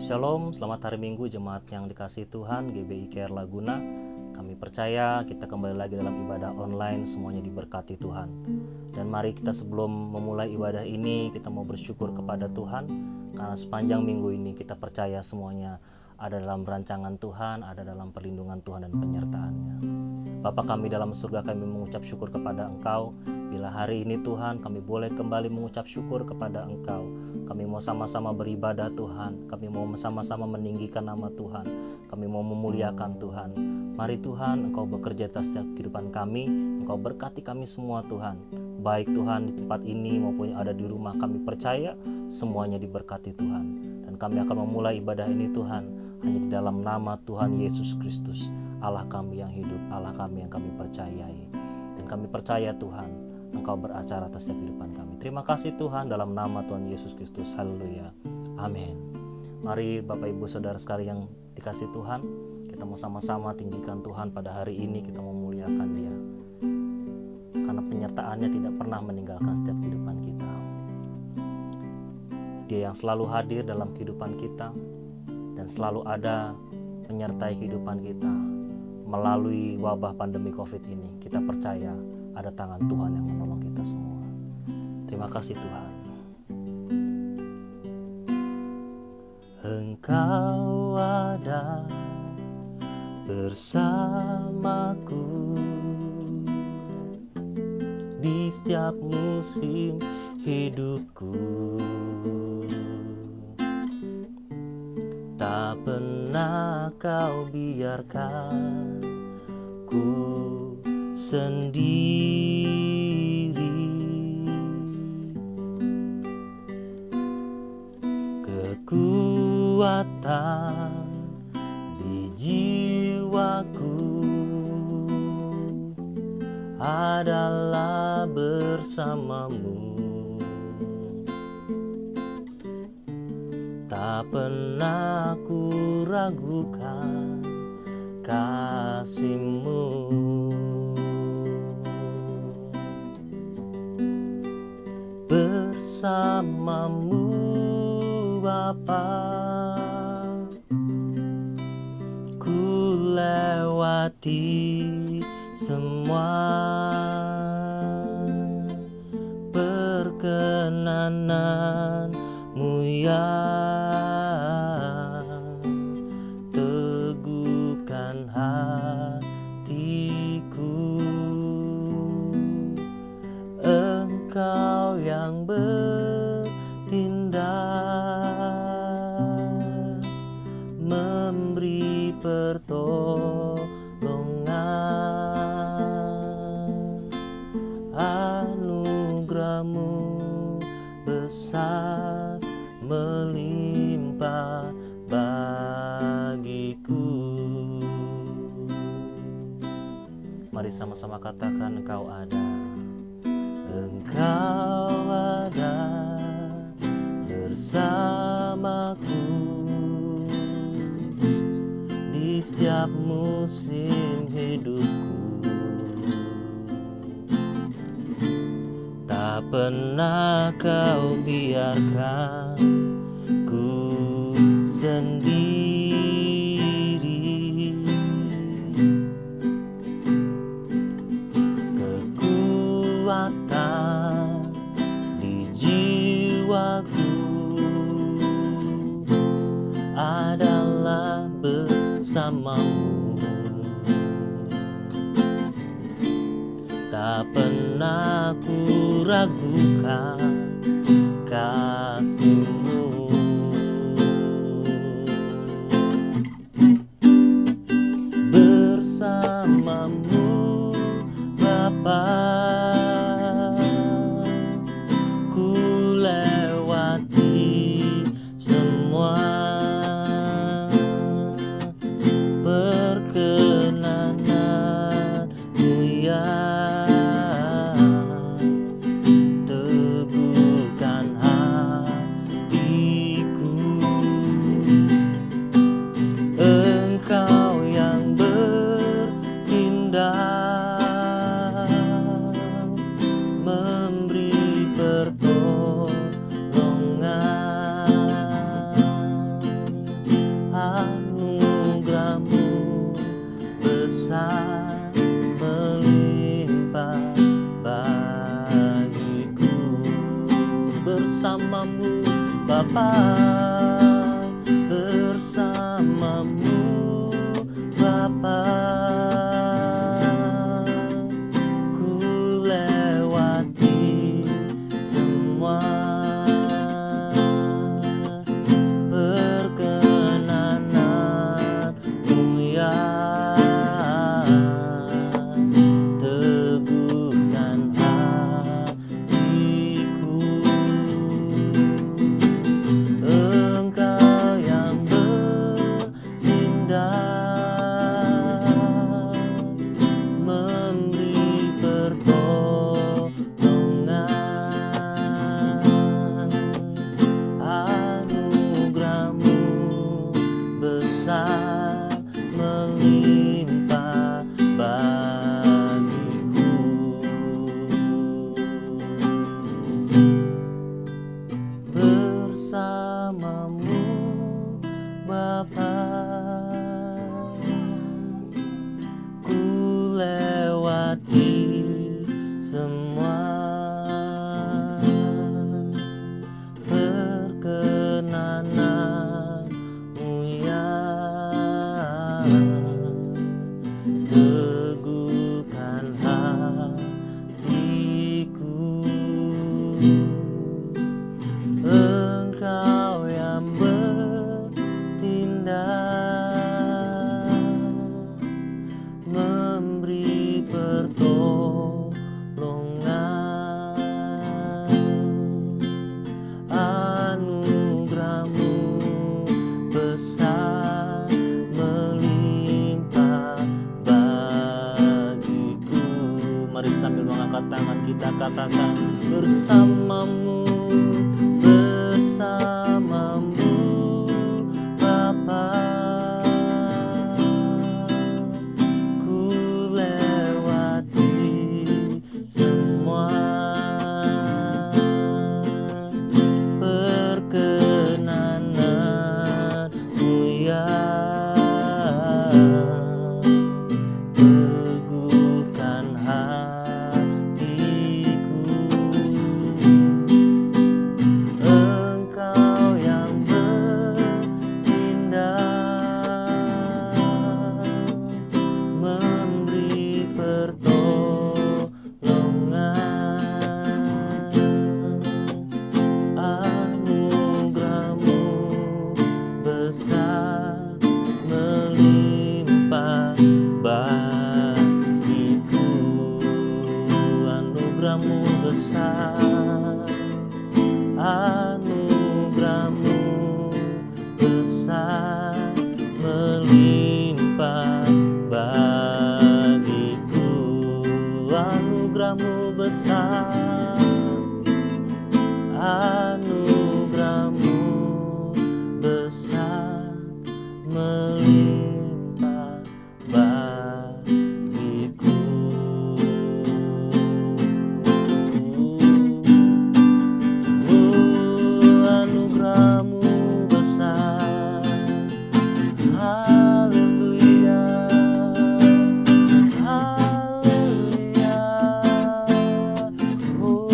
Shalom, selamat hari Minggu jemaat yang dikasihi Tuhan, GBI Care Laguna. Kami percaya kita kembali lagi dalam ibadah online, semuanya diberkati Tuhan. Dan mari kita sebelum memulai ibadah ini, kita mau bersyukur kepada Tuhan, karena sepanjang minggu ini kita percaya semuanya ada dalam rancangan Tuhan, ada dalam perlindungan Tuhan dan penyertaan-Nya. Bapa kami dalam surga, kami mengucap syukur kepada Engkau. Bila hari ini Tuhan kami boleh kembali mengucap syukur kepada Engkau. Kami mau sama-sama beribadah Tuhan. Kami mau sama-sama meninggikan nama Tuhan. Kami mau memuliakan Tuhan. Mari Tuhan, Engkau bekerja atas setiap kehidupan kami. Engkau berkati kami semua Tuhan. Baik Tuhan di tempat ini maupun yang ada di rumah, kami percaya semuanya diberkati Tuhan. Dan kami akan memulai ibadah ini Tuhan hanya di dalam nama Tuhan Yesus Kristus, Allah kami yang hidup, Allah kami yang kami percayai. Dan kami percaya Tuhan, Engkau beracara atas setiap kehidupan kami. Terima kasih Tuhan, dalam nama Tuhan Yesus Kristus. Haleluya. Amin. Mari Bapak Ibu Saudara sekalian yang dikasih Tuhan, kita mau sama-sama tinggikan Tuhan pada hari ini, kita mau memuliakan Dia. Karena penyertaan-Nya tidak pernah meninggalkan setiap kehidupan kita. Dia yang selalu hadir dalam kehidupan kita dan selalu ada menyertai kehidupan kita. Melalui wabah pandemi COVID ini, kita percaya ada tangan Tuhan yang menolong kita semua. Terima kasih Tuhan. Engkau ada bersamaku di setiap musim hidupku. Tak pernah Kau biarkan ku sendiri. Kekuatan di jiwaku adalah bersamamu. Tak pernah ku ragukan kasih-Mu. Bersamamu Bapa, ku lewati semua perkenanan-Mu ya. Teguhkan hatiku, Engkau yang bertindak, memberi pertolongan. Anugerah-Mu besar melimpah bagiku. Mari sama-sama katakan, Engkau ada. Engkau ada bersamaku di setiap musim hidupku. Tak pernah Kau biarkan ku sendiri. Kekuatan di jiwaku adalah bersamamu. Tak pernah ku ragukan kasih-Mu. Bersamamu Bapa, ku lewati semua perkenanan-Mu ya. Teguhkan hatiku, Engkau yang bertindak, bersamamu Bapa, bersamamu Bapa. Ku lewati semua perkenananmu ya, teguhkan hatiku. Engkau yang bertindak, memberi pertolongan, anugerahmu besar melimpah bagiku. Bersamamu Bapa, ku lewati semua perkenananmu ya, teguhkan hatiku. Engkau yang bertindak, memberi pertolongan, anugerahmu besar melimpah bagiku. Mari sambil mengangkat tangan kita katakan, bersamamu, bersamamu Bapa, ku lewati semua perkenananmu ya, teguhkan hatiku. Engkau yang bertindak, memberi pertolongan, anugerahmu besar melimpah bagiku. Anugerahmu besar, anugerahmu besar melimpah bagiku. Anugerahmu besar, anugerahmu besar melimpah bagiku. Anugerahmu besar, haleluya, haleluya. Oh,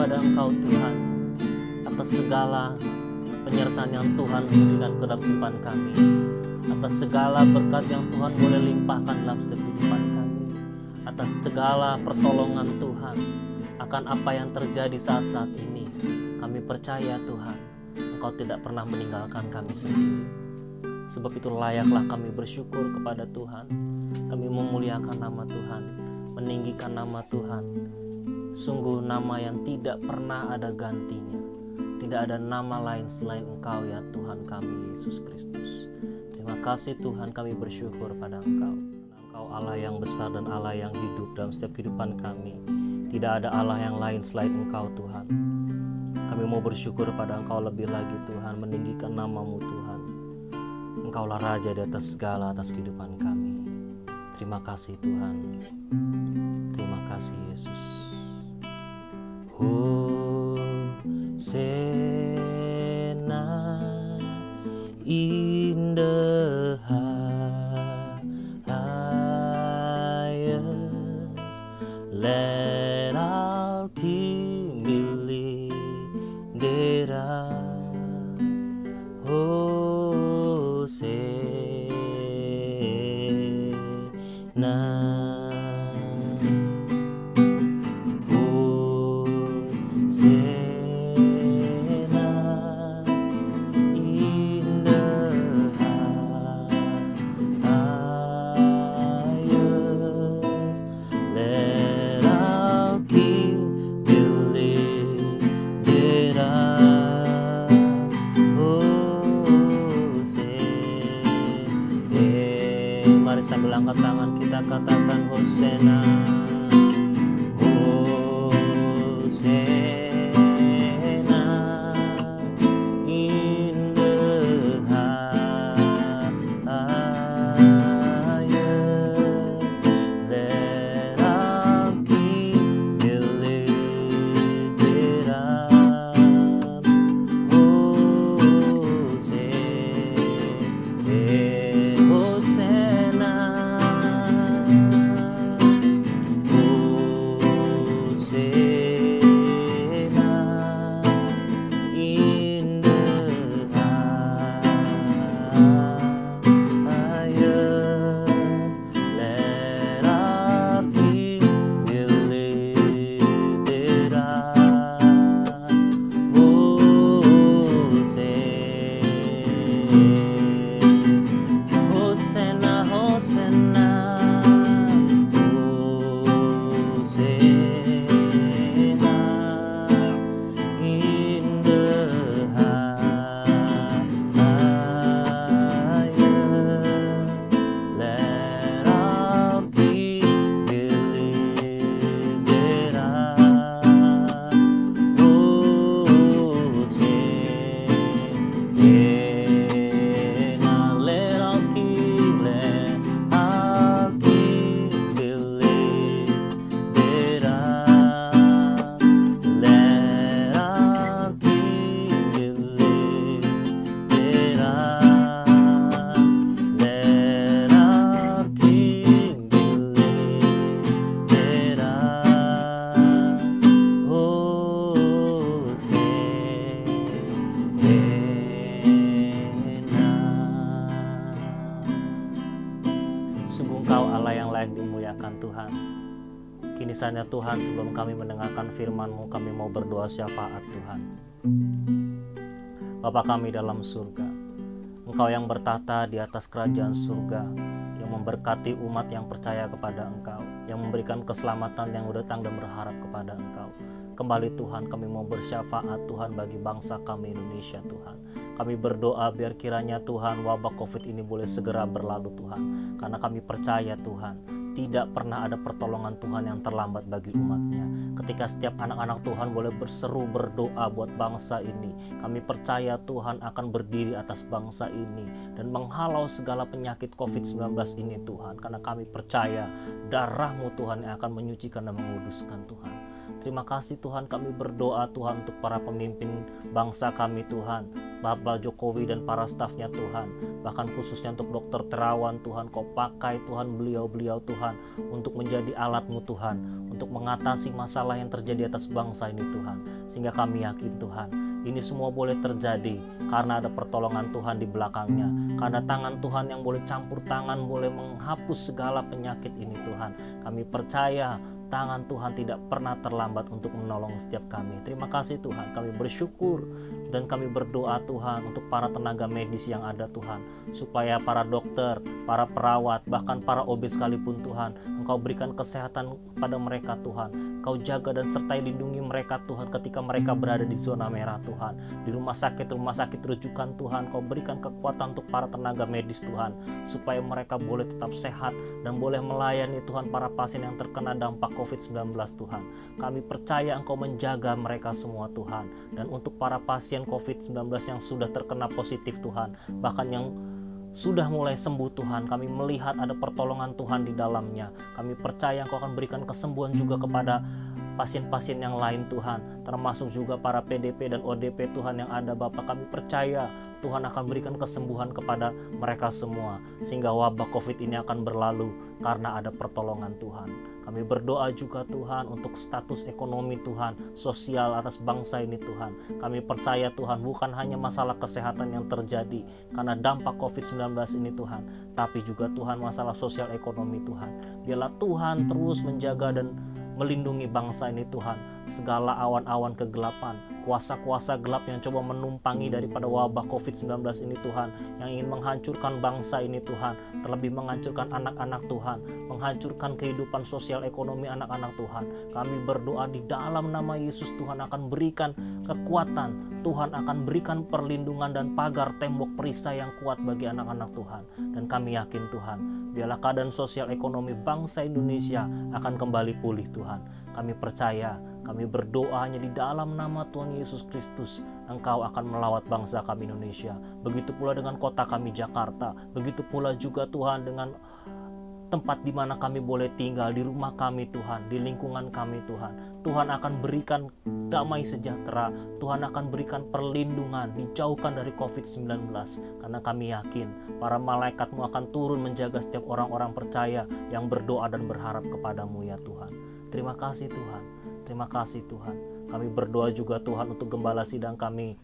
kepada Engkau Tuhan atas segala penyertaan yang Tuhan berikan ke dalam kehidupan kami, atas segala berkat yang Tuhan boleh limpahkan dalam setiap kehidupan kami, atas segala pertolongan Tuhan akan apa yang terjadi saat-saat ini. Kami percaya Tuhan, Engkau tidak pernah meninggalkan kami sendiri. Sebab itu layaklah kami bersyukur kepada Tuhan. Kami memuliakan nama Tuhan, meninggikan nama Tuhan. Sungguh nama yang tidak pernah ada gantinya. Tidak ada nama lain selain Engkau ya Tuhan kami Yesus Kristus. Terima kasih Tuhan, kami bersyukur pada Engkau. Engkau Allah yang besar dan Allah yang hidup dalam setiap kehidupan kami. Tidak ada Allah yang lain selain Engkau Tuhan. Kami mau bersyukur pada Engkau lebih lagi Tuhan, meninggikan nama-Mu Tuhan. Engkaulah Raja di atas segala, atas kehidupan kami. Terima kasih Tuhan. Terima kasih Yesus. Hosana in the highest, let our King be lifted up. Hosana. Mari sambil angkat tangan kita katakan Hosana, Hosana in the highest, let our King be lifted up. Sungguh Engkau Allah yang layak dimuliakan Tuhan. Kini saatnya Tuhan, sebelum kami mendengarkan firman-Mu, kami mau berdoa syafaat Tuhan. Bapa kami dalam surga, Engkau yang bertata di atas kerajaan surga, yang memberkati umat yang percaya kepada Engkau, yang memberikan keselamatan yang datang dan berharap kepada Engkau. Kembali Tuhan, kami mau bersyafaat Tuhan bagi bangsa kami Indonesia Tuhan. Kami berdoa biar kiranya Tuhan wabah COVID ini boleh segera berlalu Tuhan. Karena kami percaya Tuhan, tidak pernah ada pertolongan Tuhan yang terlambat bagi umatnya. Ketika setiap anak-anak Tuhan boleh berseru berdoa buat bangsa ini, kami percaya Tuhan akan berdiri atas bangsa ini dan menghalau segala penyakit COVID-19 ini Tuhan. Karena kami percaya darah-Mu Tuhan yang akan menyucikan dan menguduskan Tuhan. Terima kasih Tuhan, kami berdoa Tuhan untuk para pemimpin bangsa kami Tuhan, Bapak Jokowi dan para stafnya Tuhan, bahkan khususnya untuk Dr. Terawan Tuhan, Kau pakai Tuhan beliau-beliau Tuhan untuk menjadi alat-Mu Tuhan, untuk mengatasi masalah yang terjadi atas bangsa ini Tuhan, sehingga kami yakin Tuhan, ini semua boleh terjadi karena ada pertolongan Tuhan di belakangnya, karena tangan Tuhan yang boleh campur tangan, boleh menghapus segala penyakit ini Tuhan. Kami percaya tangan Tuhan tidak pernah terlambat untuk menolong setiap kami. Terima kasih Tuhan, kami bersyukur dan kami berdoa Tuhan untuk para tenaga medis yang ada Tuhan, supaya para dokter, para perawat, bahkan para OB sekalipun Tuhan, Engkau berikan kesehatan pada mereka Tuhan. Kau jaga dan sertai lindungi mereka Tuhan ketika mereka berada di zona merah Tuhan, di rumah sakit rujukan Tuhan. Kau berikan kekuatan untuk para tenaga medis Tuhan, supaya mereka boleh tetap sehat dan boleh melayani Tuhan para pasien yang terkena dampak COVID-19 Tuhan. Kami percaya Engkau menjaga mereka semua Tuhan. Dan untuk para pasien COVID-19 yang sudah terkena positif Tuhan, bahkan yang sudah mulai sembuh Tuhan, kami melihat ada pertolongan Tuhan di dalamnya. Kami percaya Engkau akan berikan kesembuhan juga kepada pasien-pasien yang lain Tuhan, termasuk juga para PDP dan ODP Tuhan yang ada Bapa. Kami percaya Tuhan akan berikan kesembuhan kepada mereka semua, sehingga wabah COVID ini akan berlalu karena ada pertolongan Tuhan. Kami berdoa juga Tuhan untuk status ekonomi Tuhan, sosial atas bangsa ini Tuhan. Kami percaya Tuhan bukan hanya masalah kesehatan yang terjadi karena dampak COVID-19 ini Tuhan, tapi juga Tuhan masalah sosial ekonomi Tuhan. Biarlah Tuhan terus menjaga dan melindungi bangsa ini Tuhan. Segala awan-awan kegelapan, kuasa-kuasa gelap yang coba menumpangi daripada wabah COVID-19 ini Tuhan, yang ingin menghancurkan bangsa ini Tuhan, terlebih menghancurkan anak-anak Tuhan, menghancurkan kehidupan sosial ekonomi anak-anak Tuhan. Kami berdoa di dalam nama Yesus, Tuhan akan berikan kekuatan, Tuhan akan berikan perlindungan dan pagar tembok perisai yang kuat bagi anak-anak Tuhan. Dan kami yakin Tuhan, biarlah keadaan sosial ekonomi bangsa Indonesia akan kembali pulih Tuhan. Kami percaya, kami berdoa hanya di dalam nama Tuhan Yesus Kristus, Engkau akan melawat bangsa kami Indonesia. Begitu pula dengan kota kami Jakarta, begitu pula juga Tuhan dengan tempat di mana kami boleh tinggal, di rumah kami Tuhan, di lingkungan kami Tuhan. Tuhan akan berikan damai sejahtera, Tuhan akan berikan perlindungan, dijauhkan dari COVID-19. Karena kami yakin para malaikat-Mu akan turun menjaga setiap orang-orang percaya yang berdoa dan berharap kepadamu ya Tuhan. Terima kasih Tuhan, terima kasih Tuhan. Kami berdoa juga Tuhan untuk gembala sidang kami,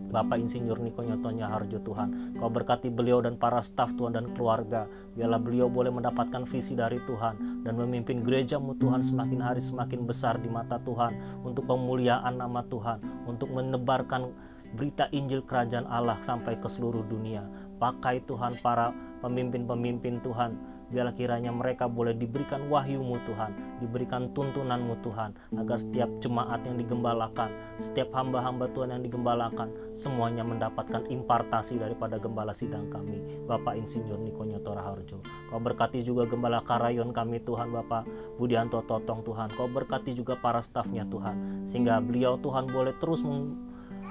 Bapak Insinyur Niko Nyotonya Harjo Tuhan. Kau berkati beliau dan para staf Tuhan dan keluarga. Biarlah beliau boleh mendapatkan visi dari Tuhan dan memimpin gereja-Mu Tuhan semakin hari semakin besar di mata Tuhan, untuk pemuliaan nama Tuhan, untuk menebarkan berita Injil Kerajaan Allah sampai ke seluruh dunia. Pakai Tuhan para pemimpin-pemimpin Tuhan, biarlah kiranya mereka boleh diberikan wahyu-Mu Tuhan, diberikan tuntunan-Mu Tuhan, agar setiap jemaat yang digembalakan, setiap hamba-hamba Tuhan yang digembalakan, semuanya mendapatkan impartasi daripada gembala sidang kami, Bapak Insinyur Niko Nyoto Raharjo. Kau berkati juga gembala Karayon kami Tuhan, Bapak Budianto Totong Tuhan. Kau berkati juga para stafnya Tuhan, sehingga beliau Tuhan boleh terus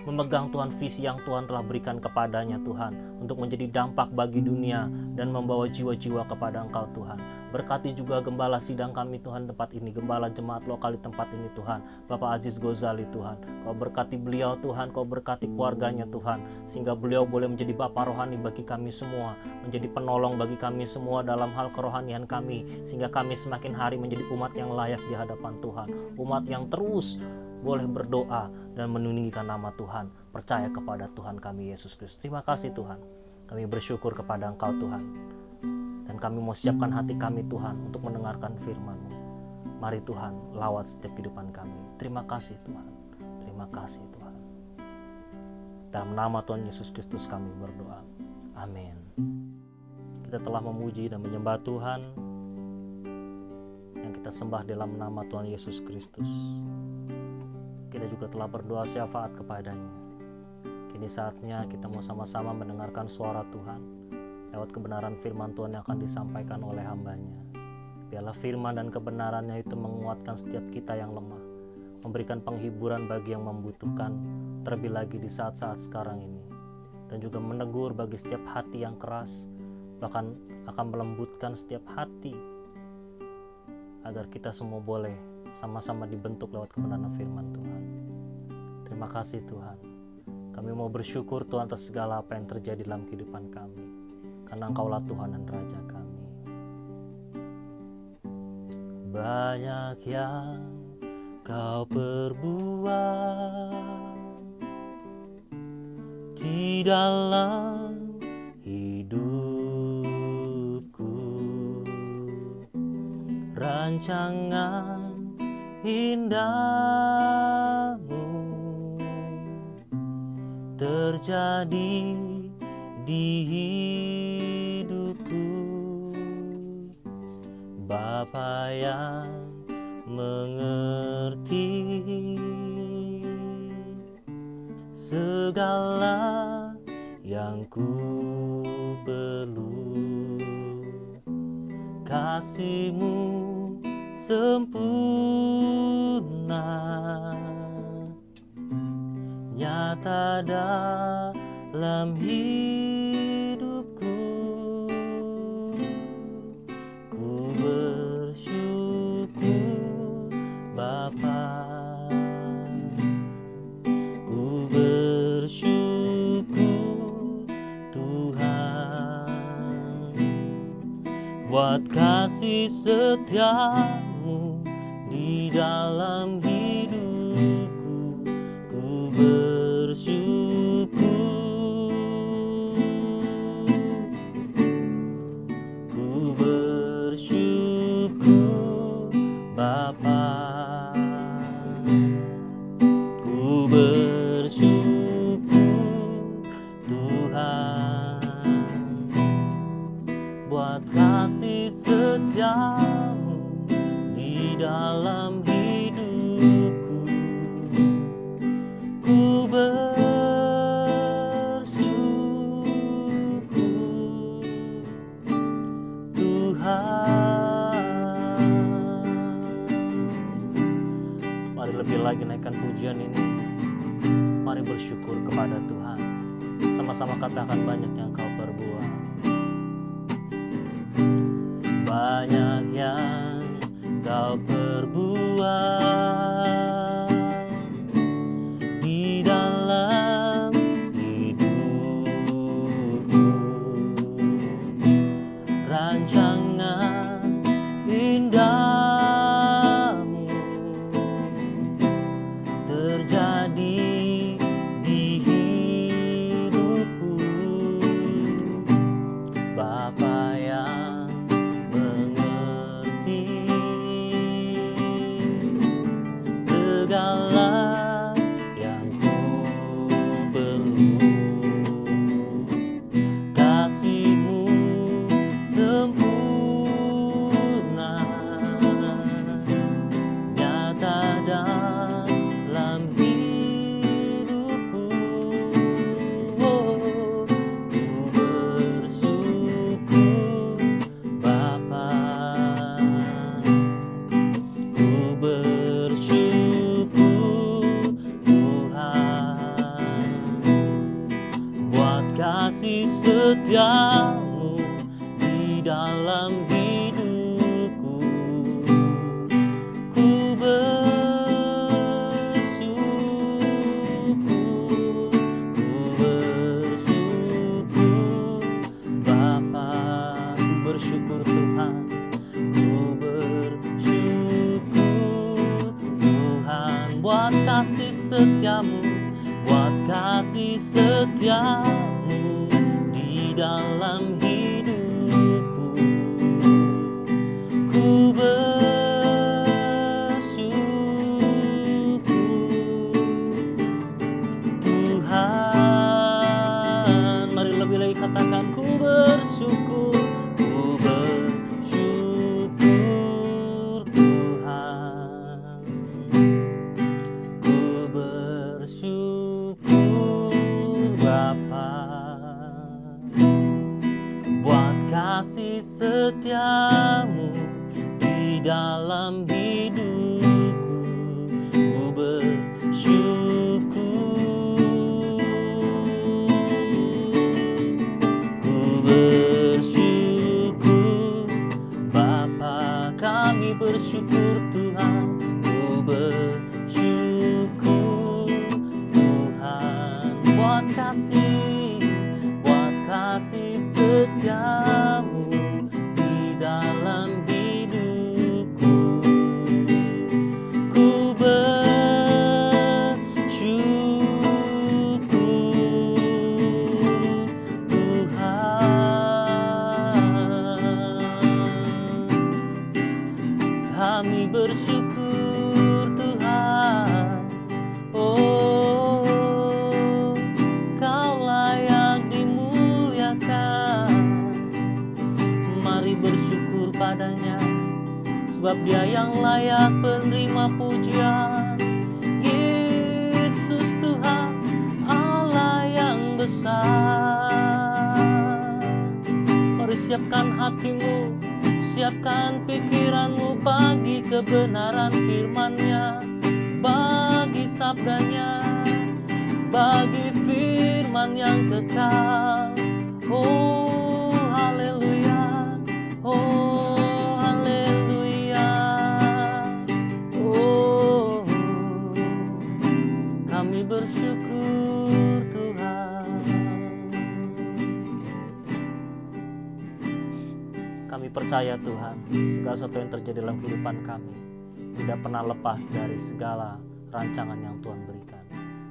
memegang Tuhan visi yang Tuhan telah berikan kepadanya Tuhan, untuk menjadi dampak bagi dunia dan membawa jiwa-jiwa kepada Engkau Tuhan. Berkati juga gembala sidang kami Tuhan tempat ini, gembala jemaat lokal di tempat ini Tuhan, Bapak Aziz Gozali Tuhan. Kau berkati beliau Tuhan, Kau berkati keluarganya Tuhan, sehingga beliau boleh menjadi Bapa rohani bagi kami semua, menjadi penolong bagi kami semua dalam hal kerohanian kami, sehingga kami semakin hari menjadi umat yang layak di hadapan Tuhan, umat yang terus boleh berdoa dan meninggikan nama Tuhan, percaya kepada Tuhan kami Yesus Kristus. Terima kasih Tuhan, kami bersyukur kepada Engkau Tuhan, dan kami mau siapkan hati kami Tuhan untuk mendengarkan firman-Mu. Mari Tuhan, lawat setiap kehidupan kami. Terima kasih Tuhan, terima kasih Tuhan. Dalam nama Tuhan Yesus Kristus kami berdoa, amin. Kita telah memuji dan menyembah Tuhan, yang kita sembah dalam nama Tuhan Yesus Kristus. Kita juga telah berdoa syafaat kepadanya. Kini saatnya kita mau sama-sama mendengarkan suara Tuhan lewat kebenaran firman Tuhan yang akan disampaikan oleh hambanya. Biarlah firman dan kebenarannya itu menguatkan setiap kita yang lemah, memberikan penghiburan bagi yang membutuhkan, terlebih lagi di saat-saat sekarang ini, dan juga menegur bagi setiap hati yang keras, bahkan akan melembutkan setiap hati, agar kita semua boleh sama-sama dibentuk lewat kebenaran firman Tuhan. Terima kasih Tuhan. Kami mau bersyukur Tuhan atas segala apa yang terjadi dalam kehidupan kami, karena Engkaulah Tuhan dan Raja kami. Banyak yang Kau perbuat di dalam hidupku, rancangan indahmu terjadi di hidupku. Bapa yang mengerti segala yang ku perlu, kasih-Mu sempurna nyata dalam hidupku. Ku bersyukur Bapa, ku bersyukur Tuhan buat kasih setia-Mu di dalam hidupku. Ku bersyukur Bapa, ku bersyukur Tuhan buat kasih setia-Mu di dalam hidupku. Ku bersyukur Tuhan. Mari lebih lagi naikkan pujian ini. Mari bersyukur kepada Tuhan. Sama-sama katakan banyak yang Kau perbuat. Banyak yang Kau perbuat di dalam hidupku, rancangan indahmu terjadi di hidupku. Bapa yang mengerti segala yang ku perlu, kasih-Mu sempurna nyata dalam hidupku. Oh, ku bersyukur Bapa, ku bersyukur Tuhan buat kasih setia-Mu di dalam hidupku. Ku bersyukur Bapa, ku bersyukur Tuhan, ku bersyukur Tuhan buat kasih setia-Mu, buat kasih setia-Mu di dalam hidupku. Ku bersyukur Tuhan. Mari lebih lagi katakan ku bersyukur, ku bersyukur Tuhan, ku bersyukur Bapa buat kasih setia-Mu di dalam hidupku. Ku bersyukur, ku bersyukur Bapa, kami bersyukur Tuhan, ku Kami bersyukur Tuhan, oh Kau layak dimuliakan. Mari bersyukur padanya, sebab Dia yang layak penerima pujian. Yesus Tuhan, Allah yang besar. Mari siapkan hatimu, siapkan pikiranmu bagi kebenaran firman-Nya, bagi sabdanya, bagi firman yang kekal. Oh haleluya, oh haleluya, oh kami bersyukur Tuhan. Kami percaya Tuhan, segala sesuatu yang terjadi dalam kehidupan kami tidak pernah lepas dari segala rancangan yang Tuhan berikan.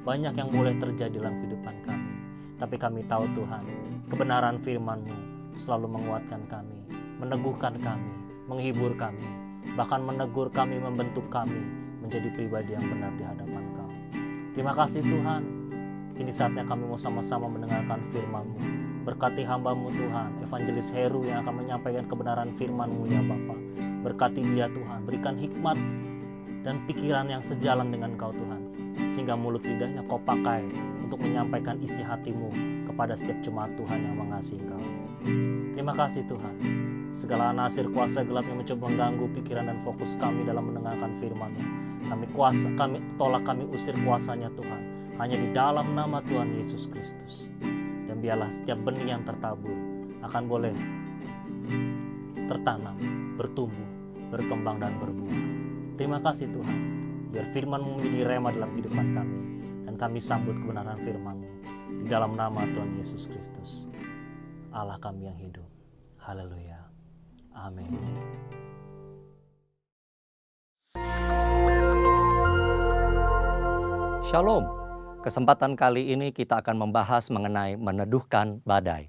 Banyak yang boleh terjadi dalam kehidupan kami, tapi kami tahu Tuhan, kebenaran firman-Mu selalu menguatkan kami, meneguhkan kami, menghibur kami, bahkan menegur kami, membentuk kami menjadi pribadi yang benar di hadapan Kau. Terima kasih Tuhan, kini saatnya kami mau sama-sama mendengarkan firman-Mu. Berkati hamba-Mu Tuhan, Evangelis Heru yang akan menyampaikan kebenaran firman-Mu ya Bapa. Berkati dia Tuhan, berikan hikmat dan pikiran yang sejalan dengan Kau Tuhan, sehingga mulut lidahnya Kau pakai untuk menyampaikan isi hati-Mu kepada setiap jemaat Tuhan yang mengasihi Kau. Terima kasih Tuhan, segala nasir kuasa gelap yang mencoba mengganggu pikiran dan fokus kami dalam mendengarkan firman-Nya, kami tolak, kami usir kuasanya Tuhan, hanya di dalam nama Tuhan Yesus Kristus. Dan biarlah setiap benih yang tertabur akan boleh tertanam, bertumbuh, berkembang dan berbuah. Terima kasih Tuhan, biar firman-Mu menjadi rema dalam kehidupan kami, dan kami sambut kebenaran firman-Mu di dalam nama Tuhan Yesus Kristus, Allah kami yang hidup. Haleluya. Amin. Shalom. Kesempatan kali ini kita akan membahas mengenai meneduhkan badai.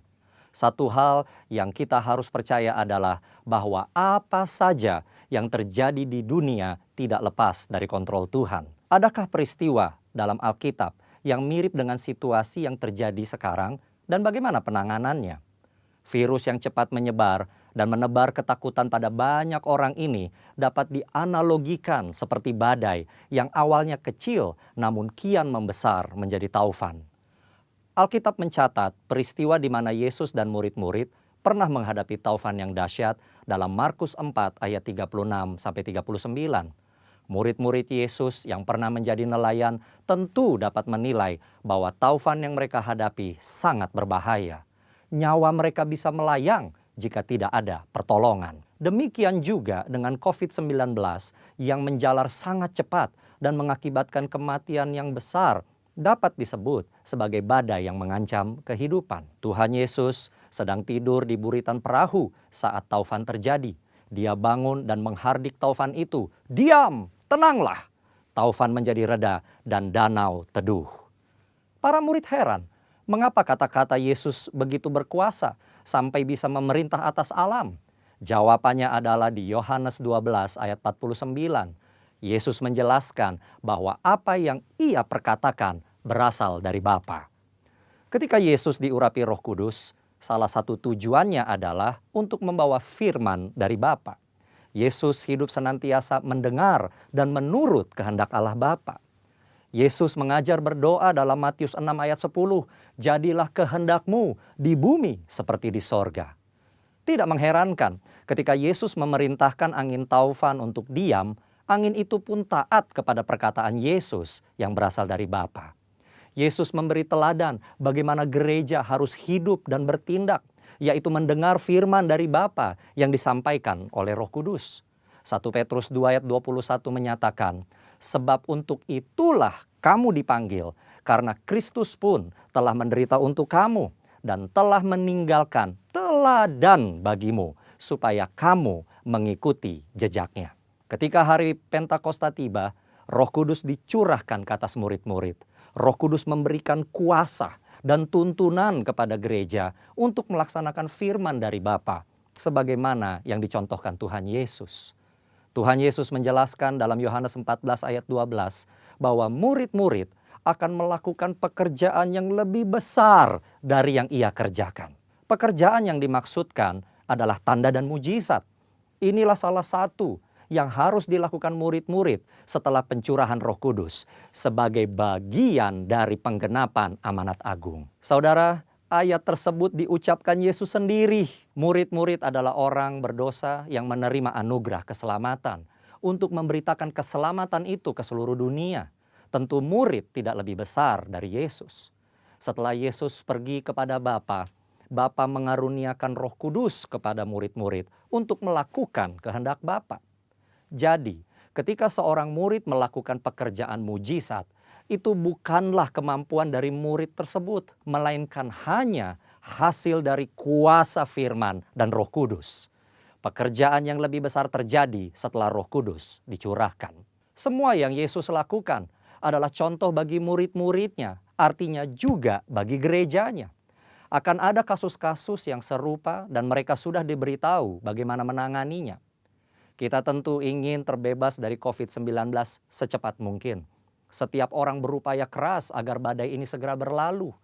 Satu hal yang kita harus percaya adalah bahwa apa saja yang terjadi di dunia tidak lepas dari kontrol Tuhan. Adakah peristiwa dalam Alkitab yang mirip dengan situasi yang terjadi sekarang dan bagaimana penanganannya? Virus yang cepat menyebar dan menebar ketakutan pada banyak orang ini dapat dianalogikan seperti badai yang awalnya kecil namun kian membesar menjadi taufan. Alkitab mencatat peristiwa di mana Yesus dan murid-murid pernah menghadapi taufan yang dahsyat dalam Markus 4 ayat 36-39. Murid-murid Yesus yang pernah menjadi nelayan tentu dapat menilai bahwa taufan yang mereka hadapi sangat berbahaya. Nyawa mereka bisa melayang jika tidak ada pertolongan. Demikian juga dengan COVID-19 yang menjalar sangat cepat dan mengakibatkan kematian yang besar, dapat disebut sebagai badai yang mengancam kehidupan. Tuhan Yesus sedang tidur di buritan perahu saat taufan terjadi. Dia bangun dan menghardik taufan itu. Diam, tenanglah. Taufan menjadi reda dan danau teduh. Para murid heran, mengapa kata-kata Yesus begitu berkuasa sampai bisa memerintah atas alam? Jawabannya adalah di Yohanes 12 ayat 49. Yesus menjelaskan bahwa apa yang Ia perkatakan berasal dari Bapa. Ketika Yesus diurapi Roh Kudus, salah satu tujuannya adalah untuk membawa firman dari Bapa. Yesus hidup senantiasa mendengar dan menurut kehendak Allah Bapa. Yesus mengajar berdoa dalam Matius 6 ayat 10, jadilah kehendakmu di bumi seperti di sorga. Tidak mengherankan ketika Yesus memerintahkan angin taufan untuk diam, angin itu pun taat kepada perkataan Yesus yang berasal dari Bapa. Yesus memberi teladan bagaimana gereja harus hidup dan bertindak, yaitu mendengar firman dari Bapa yang disampaikan oleh Roh Kudus. 1 Petrus 2 ayat 21 menyatakan, sebab untuk itulah kamu dipanggil, karena Kristus pun telah menderita untuk kamu dan telah meninggalkan teladan bagimu, supaya kamu mengikuti jejaknya. Ketika hari Pentakosta tiba, Roh Kudus dicurahkan ke atas murid-murid. Roh Kudus memberikan kuasa dan tuntunan kepada gereja untuk melaksanakan firman dari Bapa, sebagaimana yang dicontohkan Tuhan Yesus. Tuhan Yesus menjelaskan dalam Yohanes 14 ayat 12 bahwa murid-murid akan melakukan pekerjaan yang lebih besar dari yang ia kerjakan. Pekerjaan yang dimaksudkan adalah tanda dan mujizat. Inilah salah satu yang harus dilakukan murid-murid setelah pencurahan Roh Kudus sebagai bagian dari penggenapan amanat agung. Saudara, ayat tersebut diucapkan Yesus sendiri. Murid-murid adalah orang berdosa yang menerima anugerah keselamatan untuk memberitakan keselamatan itu ke seluruh dunia. Tentu murid tidak lebih besar dari Yesus. Setelah Yesus pergi kepada Bapa, Bapa mengaruniakan Roh Kudus kepada murid-murid untuk melakukan kehendak Bapa. Jadi, ketika seorang murid melakukan pekerjaan mujizat, itu bukanlah kemampuan dari murid tersebut, melainkan hanya hasil dari kuasa firman dan Roh Kudus. Pekerjaan yang lebih besar terjadi setelah Roh Kudus dicurahkan. Semua yang Yesus lakukan adalah contoh bagi murid-muridnya, artinya juga bagi gerejanya. Akan ada kasus-kasus yang serupa dan mereka sudah diberitahu bagaimana menanganinya. Kita tentu ingin terbebas dari COVID-19 secepat mungkin. Setiap orang berupaya keras agar badai ini segera berlalu.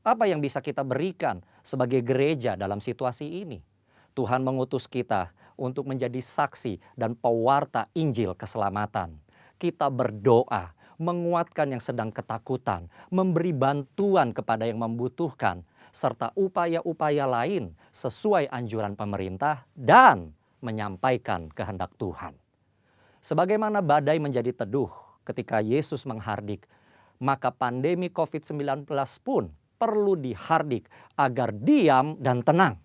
Apa yang bisa kita berikan sebagai gereja dalam situasi ini? Tuhan mengutus kita untuk menjadi saksi dan pewarta Injil keselamatan. Kita berdoa, menguatkan yang sedang ketakutan, memberi bantuan kepada yang membutuhkan, serta upaya-upaya lain sesuai anjuran pemerintah dan menyampaikan kehendak Tuhan. Sebagaimana badai menjadi teduh ketika Yesus menghardik, maka pandemi COVID-19 pun perlu dihardik agar diam dan tenang.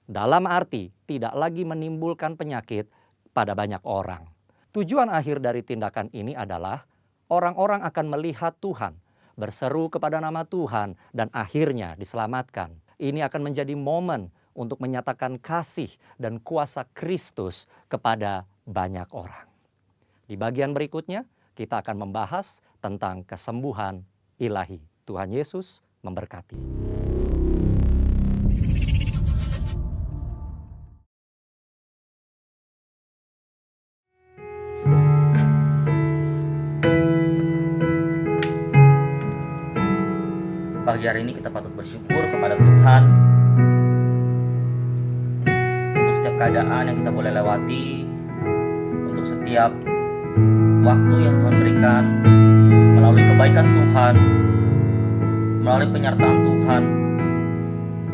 Dalam arti tidak lagi menimbulkan penyakit pada banyak orang. Tujuan akhir dari tindakan ini adalah orang-orang akan melihat Tuhan, berseru kepada nama Tuhan, dan akhirnya diselamatkan. Ini akan menjadi momen untuk menyatakan kasih dan kuasa Kristus kepada banyak orang. Di bagian berikutnya, kita akan membahas tentang kesembuhan ilahi. Tuhan Yesus memberkati. Pagi hari ini kita patut bersyukur kepada Tuhan untuk setiap keadaan yang kita boleh lewati, untuk setiap waktu yang Tuhan berikan melalui kebaikan Tuhan, melalui penyertaan Tuhan.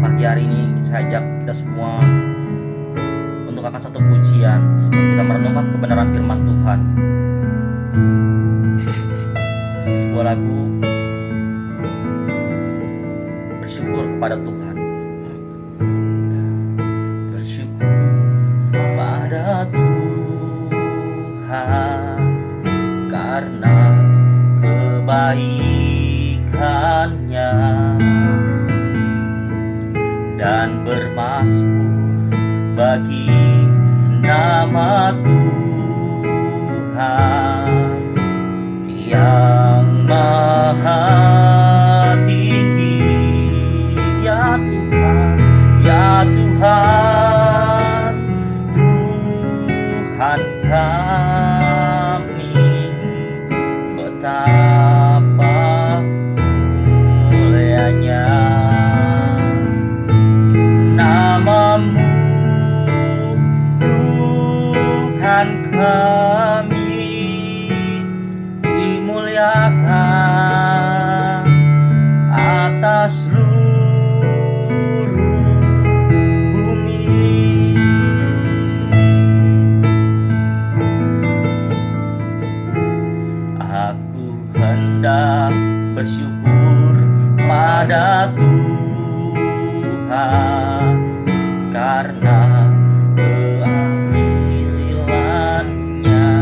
Pagi hari ini saya ajak kita semua untuk akan satu pujian sebelum kita merenungkan kebenaran firman Tuhan. Sebuah lagu bersyukur kepada Tuhan. Bersyukur pada Tuhan karena kebaikannya, dan bermazmur bagi nama Tuhan yang maha tinggi. Ya Tuhan, ya Tuhan, Tuhan kami, betapa mulianya namamu, Tuhan kami, dimuliakan atas bersyukur pada Tuhan karena keadilannya,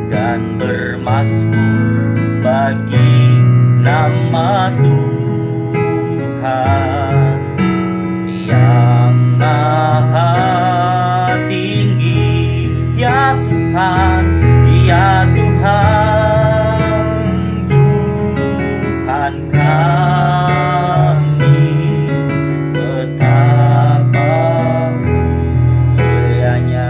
dan bermazmur bagi nama Tuhan yang maha tinggi. Ya Tuhan, ya Tuhan, Tuhan kami, betapa mulianya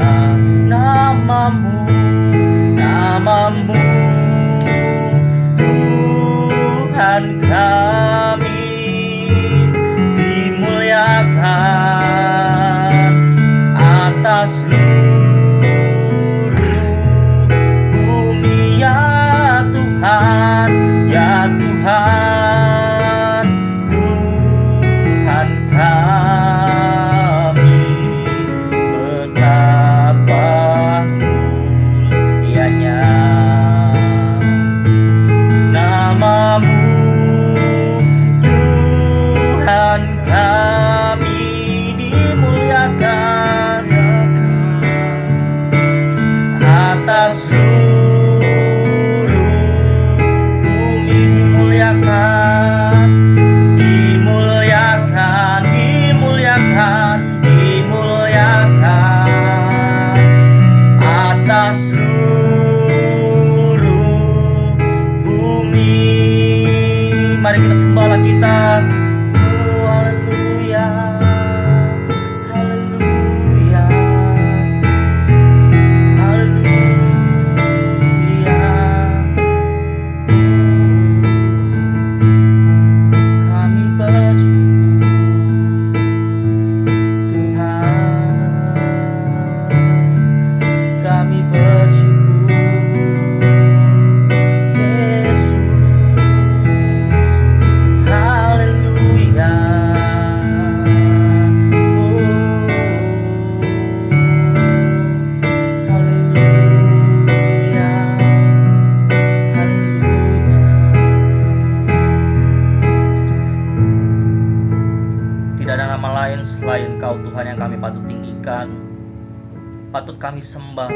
patut kami sembah,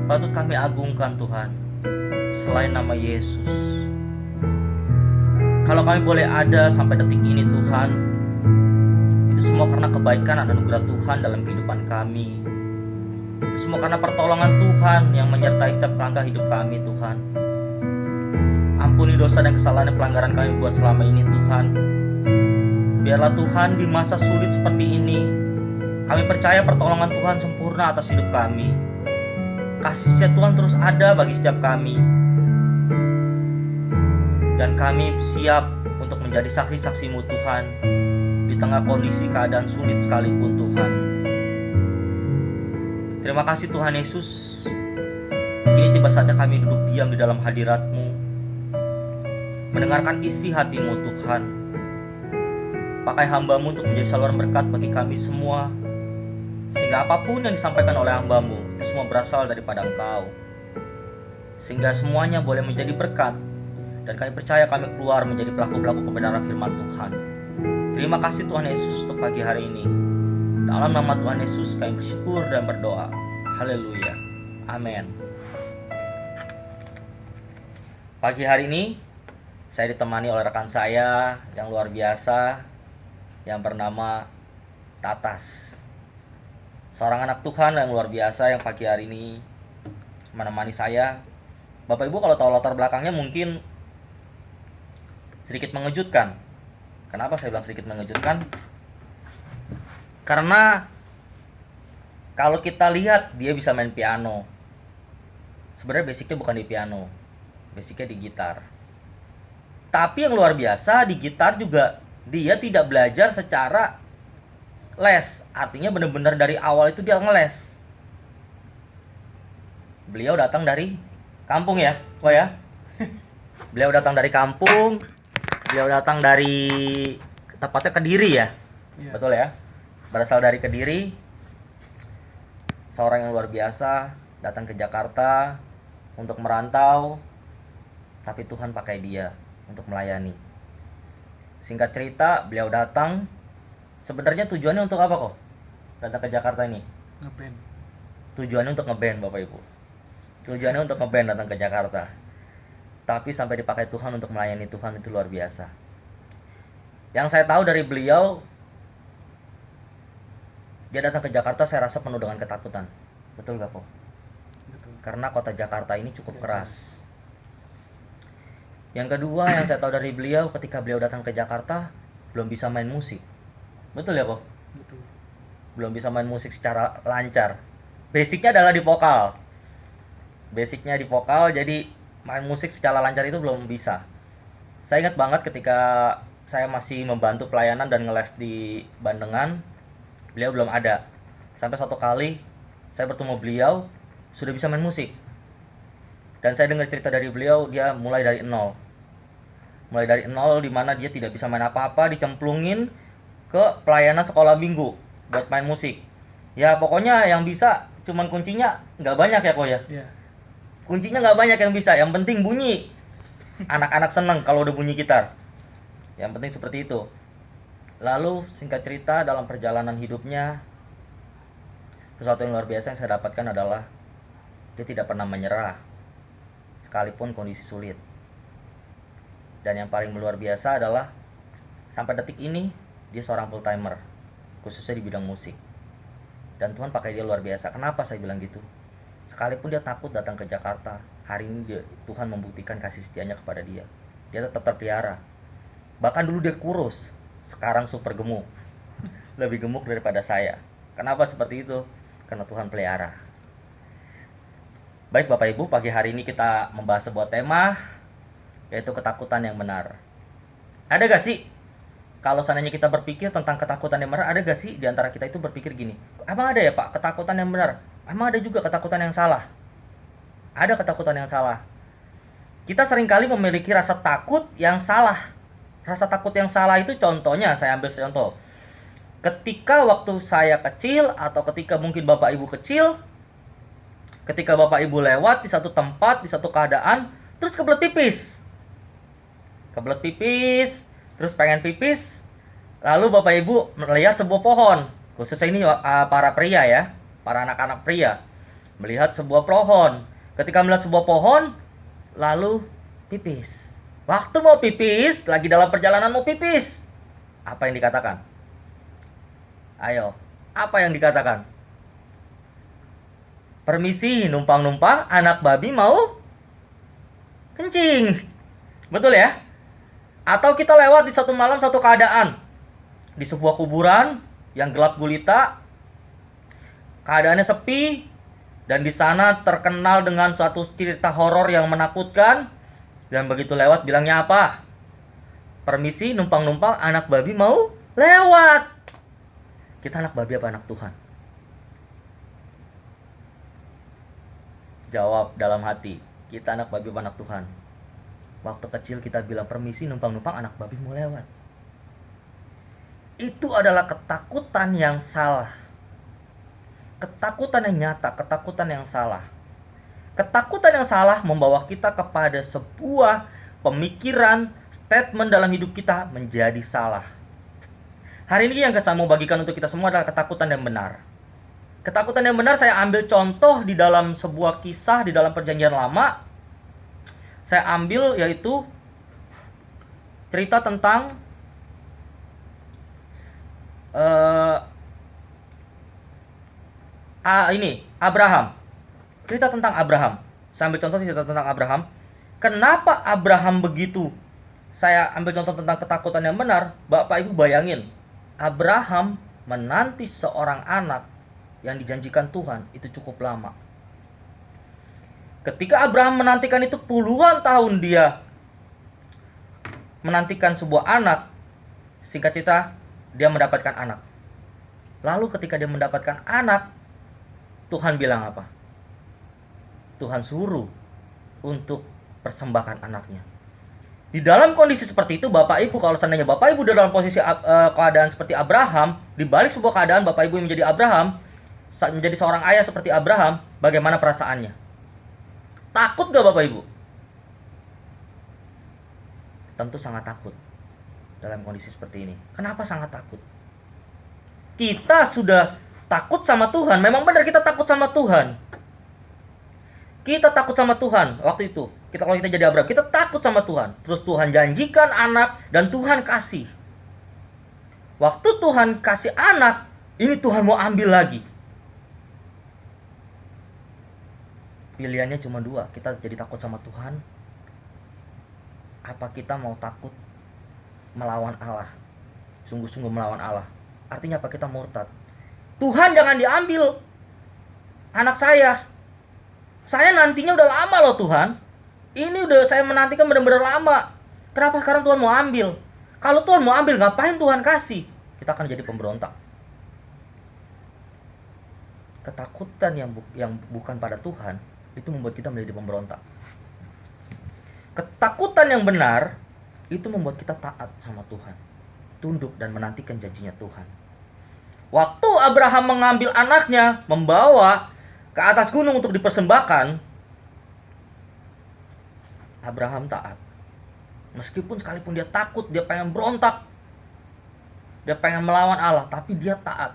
patut kami agungkan Tuhan, selain nama Yesus. Kalau kami boleh ada sampai detik ini Tuhan, itu semua karena kebaikan dan anugerah Tuhan dalam kehidupan kami. Itu semua karena pertolongan Tuhan yang menyertai setiap langkah hidup kami Tuhan. Ampuni dosa dan kesalahan dan pelanggaran kami buat selama ini Tuhan. Biarlah Tuhan di masa sulit seperti ini, kami percaya pertolongan Tuhan sempurna atas hidup kami. Kasih setia Tuhan terus ada bagi setiap kami. Dan kami siap untuk menjadi saksi-saksi-Mu Tuhan di tengah kondisi keadaan sulit sekalipun Tuhan. Terima kasih Tuhan Yesus. Kini tiba saatnya kami duduk diam di dalam hadirat-Mu, mendengarkan isi hati-Mu Tuhan. Pakai hamba-Mu untuk menjadi saluran berkat bagi kami semua, sehingga apapun yang disampaikan oleh hamba-Mu itu semua berasal daripada Engkau, sehingga semuanya boleh menjadi berkat. Dan kami percaya kami keluar menjadi pelaku-pelaku kebenaran firman Tuhan. Terima kasih Tuhan Yesus untuk pagi hari ini. Dalam nama Tuhan Yesus kami bersyukur dan berdoa. Haleluya. Amin. Pagi hari ini saya ditemani oleh rekan saya yang luar biasa, yang bernama Tatas. Seorang anak Tuhan yang luar biasa yang pagi hari ini menemani saya. Bapak Ibu kalau tahu latar belakangnya mungkin sedikit mengejutkan. Kenapa saya bilang sedikit mengejutkan? Karena kalau kita lihat dia bisa main piano. Sebenarnya basicnya bukan di piano, basicnya di gitar. Tapi yang luar biasa di gitar juga dia tidak belajar secara les. Artinya benar-benar dari awal itu dia ngeles. Beliau datang dari kampung ya, kok ya? Beliau datang dari kampung. Beliau datang dari tepatnya Kediri ya, betul ya, berasal dari Kediri. Seorang yang luar biasa datang ke Jakarta untuk merantau, tapi Tuhan pakai dia untuk melayani. Singkat cerita, beliau datang. Sebenarnya tujuannya untuk apa kok? Datang ke Jakarta ini? Ngeband. Tujuannya untuk ngeband Bapak Ibu. Tujuannya untuk ngeband datang ke Jakarta. Tapi sampai dipakai Tuhan untuk melayani Tuhan itu luar biasa. Yang saya tahu dari beliau, dia datang ke Jakarta saya rasa penuh dengan ketakutan. Betul gak kok? Betul. Karena kota Jakarta ini cukup keras. Yang kedua yang saya tahu dari beliau, ketika beliau datang ke Jakarta belum bisa main musik. Betul ya kok? Betul. Belum bisa main musik secara lancar. Basicnya adalah di vokal. Basicnya di vokal, jadi main musik secara lancar itu belum bisa. Saya ingat banget ketika saya masih membantu pelayanan dan ngeles di Bandengan, beliau belum ada. Sampai satu kali saya bertemu beliau sudah bisa main musik. Dan saya dengar cerita dari beliau, dia mulai dari nol. Mulai dari nol di mana dia tidak bisa main apa-apa, dicemplungin ke pelayanan sekolah minggu buat main musik. Ya pokoknya yang bisa cuman kuncinya nggak banyak ya kok ya. Iya. Kuncinya nggak banyak yang bisa, yang penting bunyi. Anak-anak seneng kalau udah bunyi gitar. Yang penting seperti itu. Lalu singkat cerita dalam perjalanan hidupnya, sesuatu yang luar biasa yang saya dapatkan adalah dia tidak pernah menyerah sekalipun kondisi sulit. Dan yang paling luar biasa adalah sampai detik ini dia seorang full timer, khususnya di bidang musik. Dan Tuhan pakai dia luar biasa. Kenapa saya bilang gitu? Sekalipun dia takut datang ke Jakarta, hari ini Tuhan membuktikan kasih setianya kepada dia. Dia tetap terpelihara. Bahkan dulu dia kurus, sekarang super gemuk. Lebih gemuk daripada saya. Kenapa seperti itu? Karena Tuhan pelihara. Baik Bapak Ibu, pagi hari ini kita membahas sebuah tema, yaitu ketakutan yang benar. Ada gak sih, kalau seandainya kita berpikir tentang ketakutan yang benar, ada gak sih di antara kita itu berpikir gini, emang ada ya Pak ketakutan yang benar? Emang ada juga ketakutan yang salah? Ada ketakutan yang salah. Kita seringkali memiliki rasa takut yang salah. Rasa takut yang salah itu contohnya, saya ambil contoh. Ketika waktu saya kecil, atau ketika mungkin Bapak Ibu kecil, ketika Bapak Ibu lewat di satu tempat, di satu keadaan, terus kebelet pipis. Kebelet pipis, terus pengen pipis, lalu Bapak Ibu melihat sebuah pohon. Khususnya ini para pria ya, para anak-anak pria. Melihat sebuah pohon. Ketika melihat sebuah pohon, lalu pipis. Waktu mau pipis, lagi dalam perjalanan mau pipis. Apa yang dikatakan? Ayo, apa yang dikatakan? Permisi, numpang-numpang, anak babi mau kencing. Betul ya? Atau kita lewat di satu malam satu keadaan. Di sebuah kuburan yang gelap gulita. Keadaannya sepi. Dan di sana terkenal dengan suatu cerita horor yang menakutkan. Dan begitu lewat bilangnya apa? Permisi, numpang-numpang, anak babi mau lewat. Kita anak babi apa anak Tuhan? Jawab dalam hati, kita anak babi apa anak Tuhan? Waktu kecil kita bilang permisi, numpang-numpang, anak babi mau lewat. Itu adalah ketakutan yang salah. Ketakutan yang nyata, ketakutan yang salah. Ketakutan yang salah membawa kita kepada sebuah pemikiran, statement dalam hidup kita menjadi salah. Hari ini yang saya mau bagikan untuk kita semua adalah ketakutan yang benar. Ketakutan yang benar saya ambil contoh di dalam sebuah kisah di dalam Perjanjian Lama. Saya ambil yaitu cerita tentang Abraham. Cerita tentang Abraham. Saya ambil contoh cerita tentang Abraham. Kenapa Abraham begitu? Saya ambil contoh tentang ketakutan yang benar. Bapak Ibu bayangin, Abraham menanti seorang anak yang dijanjikan Tuhan itu cukup lama. Ketika Abraham menantikan itu puluhan tahun, dia menantikan sebuah anak. Singkat cerita, dia mendapatkan anak. Lalu ketika dia mendapatkan anak, Tuhan bilang apa? Tuhan suruh untuk persembahkan anaknya. Di dalam kondisi seperti itu, Bapak Ibu, kalau seandainya Bapak Ibu dalam posisi keadaan seperti Abraham, di balik sebuah keadaan Bapak Ibu menjadi Abraham, menjadi seorang ayah seperti Abraham, bagaimana perasaannya? Takut gak Bapak Ibu? Tentu sangat takut dalam kondisi seperti ini. Kenapa sangat takut? Kita sudah takut sama Tuhan. Memang benar kita takut sama Tuhan. Kita takut sama Tuhan waktu itu. Kalau kita jadi Abraham, kita takut sama Tuhan. Terus Tuhan janjikan anak dan Tuhan kasih. Waktu Tuhan kasih anak, ini Tuhan mau ambil lagi. Pilihannya cuma dua. Kita jadi takut sama Tuhan. Apa kita mau takut melawan Allah? Sungguh-sungguh melawan Allah. Artinya apa? Kita murtad. Tuhan jangan diambil anak saya. Saya nantinya udah lama loh Tuhan. Ini udah saya menantikan benar-benar lama. Kenapa sekarang Tuhan mau ambil? Kalau Tuhan mau ambil, ngapain Tuhan kasih? Kita akan jadi pemberontak. Ketakutan yang bukan pada Tuhan itu membuat kita menjadi pemberontak. Ketakutan yang benar itu membuat kita taat sama Tuhan, tunduk dan menantikan janjinya Tuhan. Waktu Abraham mengambil anaknya, membawa ke atas gunung untuk dipersembahkan, Abraham taat. Meskipun sekalipun dia takut, dia pengen berontak, dia pengen melawan Allah, tapi dia taat.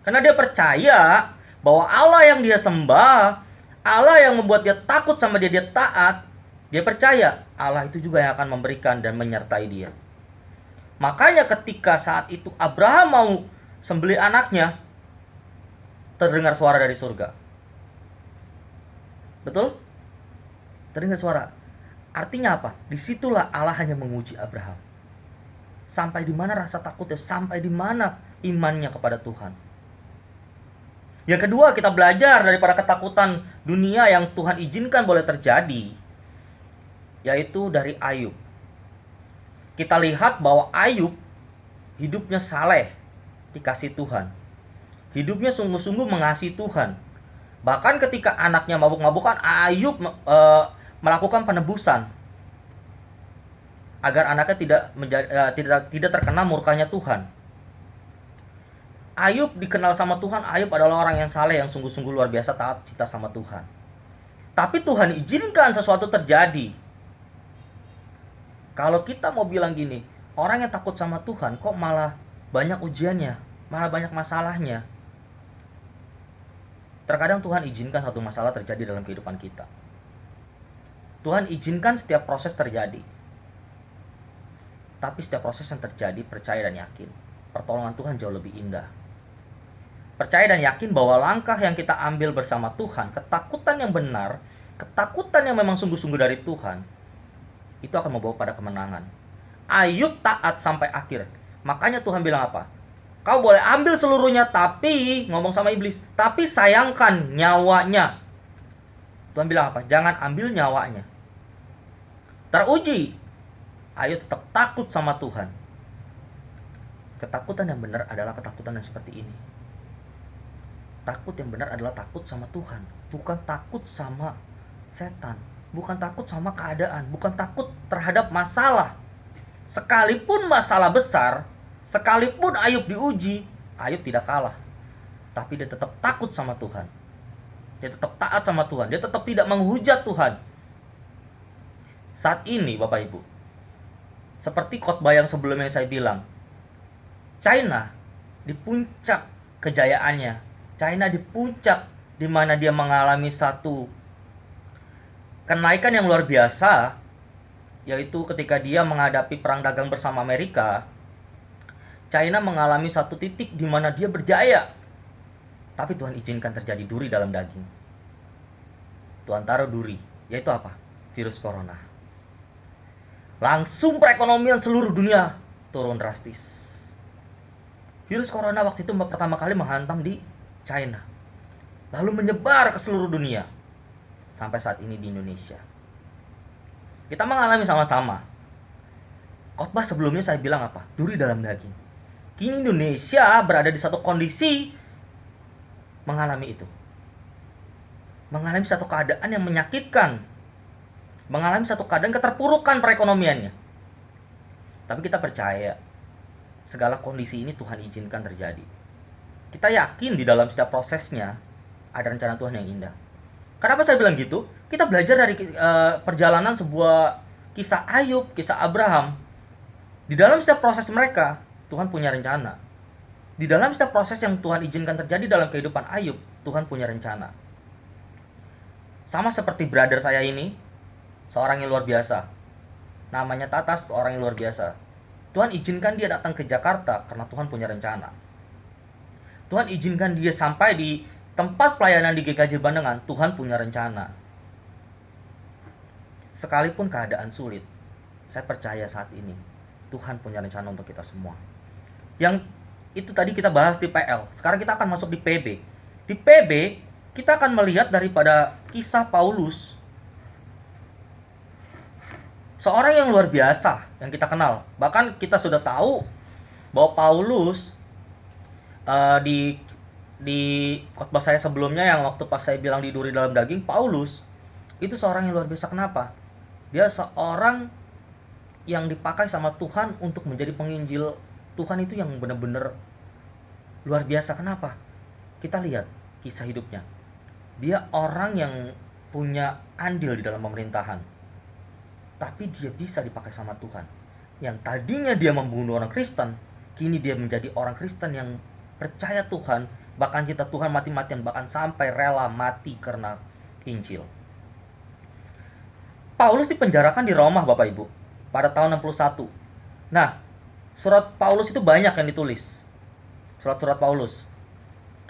Karena dia percaya bahwa Allah yang dia sembah, Allah yang membuat dia takut sama dia, dia taat. Dia percaya Allah itu juga yang akan memberikan dan menyertai dia. Makanya ketika saat itu Abraham mau sembelih anaknya, terdengar suara dari surga. Betul? Terdengar suara. Artinya apa? Disitulah Allah hanya menguji Abraham. Sampai di mana rasa takutnya, sampai di mana imannya kepada Tuhan. Yang kedua, kita belajar daripada ketakutan dunia yang Tuhan izinkan boleh terjadi, yaitu dari Ayub. Kita lihat bahwa Ayub hidupnya saleh, dikasih Tuhan. Hidupnya sungguh-sungguh mengasihi Tuhan. Bahkan ketika anaknya mabuk-mabukan, Ayub melakukan penebusan agar anaknya tidak terkena murkanya Tuhan. Ayub dikenal sama Tuhan. Ayub adalah orang yang saleh, yang sungguh-sungguh luar biasa taat cinta sama Tuhan. Tapi Tuhan izinkan sesuatu terjadi. Kalau kita mau bilang gini, orang yang takut sama Tuhan kok malah banyak ujiannya, malah banyak masalahnya. Terkadang Tuhan izinkan satu masalah terjadi dalam kehidupan kita. Tuhan izinkan setiap proses terjadi. Tapi setiap proses yang terjadi, percaya dan yakin, pertolongan Tuhan jauh lebih indah. Percaya dan yakin bahwa langkah yang kita ambil bersama Tuhan, ketakutan yang benar, ketakutan yang memang sungguh-sungguh dari Tuhan, itu akan membawa pada kemenangan. Ayub taat sampai akhir. Makanya Tuhan bilang apa? Kau boleh ambil seluruhnya, tapi, ngomong sama iblis, tapi sayangkan nyawanya. Tuhan bilang apa? Jangan ambil nyawanya. Teruji, Ayub tetap takut sama Tuhan. Ketakutan yang benar adalah ketakutan yang seperti ini. Takut yang benar adalah takut sama Tuhan, bukan takut sama setan, bukan takut sama keadaan, bukan takut terhadap masalah. Sekalipun masalah besar, sekalipun Ayub diuji, Ayub tidak kalah. Tapi dia tetap takut sama Tuhan. Dia tetap taat sama Tuhan. Dia tetap tidak menghujat Tuhan. Saat ini Bapak Ibu, seperti khotbah yang sebelumnya saya bilang, China di puncak kejayaannya, China di puncak di mana dia mengalami satu kenaikan yang luar biasa, yaitu ketika dia menghadapi perang dagang bersama Amerika. China mengalami satu titik di mana dia berjaya. Tapi Tuhan izinkan terjadi duri dalam daging. Tuhan taruh duri, yaitu apa? Virus corona. Langsung perekonomian seluruh dunia turun drastis. Virus corona waktu itu pertama kali menghantam di China, lalu menyebar ke seluruh dunia. Sampai saat ini di Indonesia kita mengalami sama-sama. Khotbah sebelumnya saya bilang apa? Duri dalam daging. Kini Indonesia berada di satu kondisi mengalami itu. Mengalami satu keadaan yang menyakitkan. Mengalami satu keadaan keterpurukan perekonomiannya. Tapi kita percaya segala kondisi ini Tuhan izinkan terjadi. Kita yakin di dalam setiap prosesnya ada rencana Tuhan yang indah. Kenapa saya bilang gitu? Kita belajar dari perjalanan sebuah kisah Ayub, kisah Abraham. Di dalam setiap proses mereka, Tuhan punya rencana. Di dalam setiap proses yang Tuhan izinkan terjadi dalam kehidupan Ayub, Tuhan punya rencana. Sama seperti brother saya ini, seorang yang luar biasa. Namanya Tatas, seorang yang luar biasa. Tuhan izinkan dia datang ke Jakarta karena Tuhan punya rencana. Tuhan izinkan dia sampai di tempat pelayanan di GKJ Bandengan, Tuhan punya rencana. Sekalipun keadaan sulit, saya percaya saat ini Tuhan punya rencana untuk kita semua. Yang itu tadi kita bahas di PL. Sekarang kita akan masuk di PB. Di PB, kita akan melihat daripada kisah Paulus. Seorang yang luar biasa yang kita kenal. Bahkan kita sudah tahu bahwa Paulus di khotbah saya sebelumnya yang waktu pas saya bilang di duri dalam daging, Paulus itu seorang yang luar biasa. Kenapa? Dia seorang yang dipakai sama Tuhan untuk menjadi penginjil Tuhan itu yang benar-benar luar biasa. Kenapa? Kita lihat kisah hidupnya. Dia orang yang punya andil di dalam pemerintahan, tapi dia bisa dipakai sama Tuhan. Yang tadinya dia membunuh orang Kristen, kini dia menjadi orang Kristen yang percaya Tuhan, bahkan cinta Tuhan mati-matian, bahkan sampai rela mati karena Injil. Paulus dipenjarakan di Roma Bapak Ibu pada tahun 61. Nah, surat Paulus itu banyak yang ditulis. Surat-surat Paulus.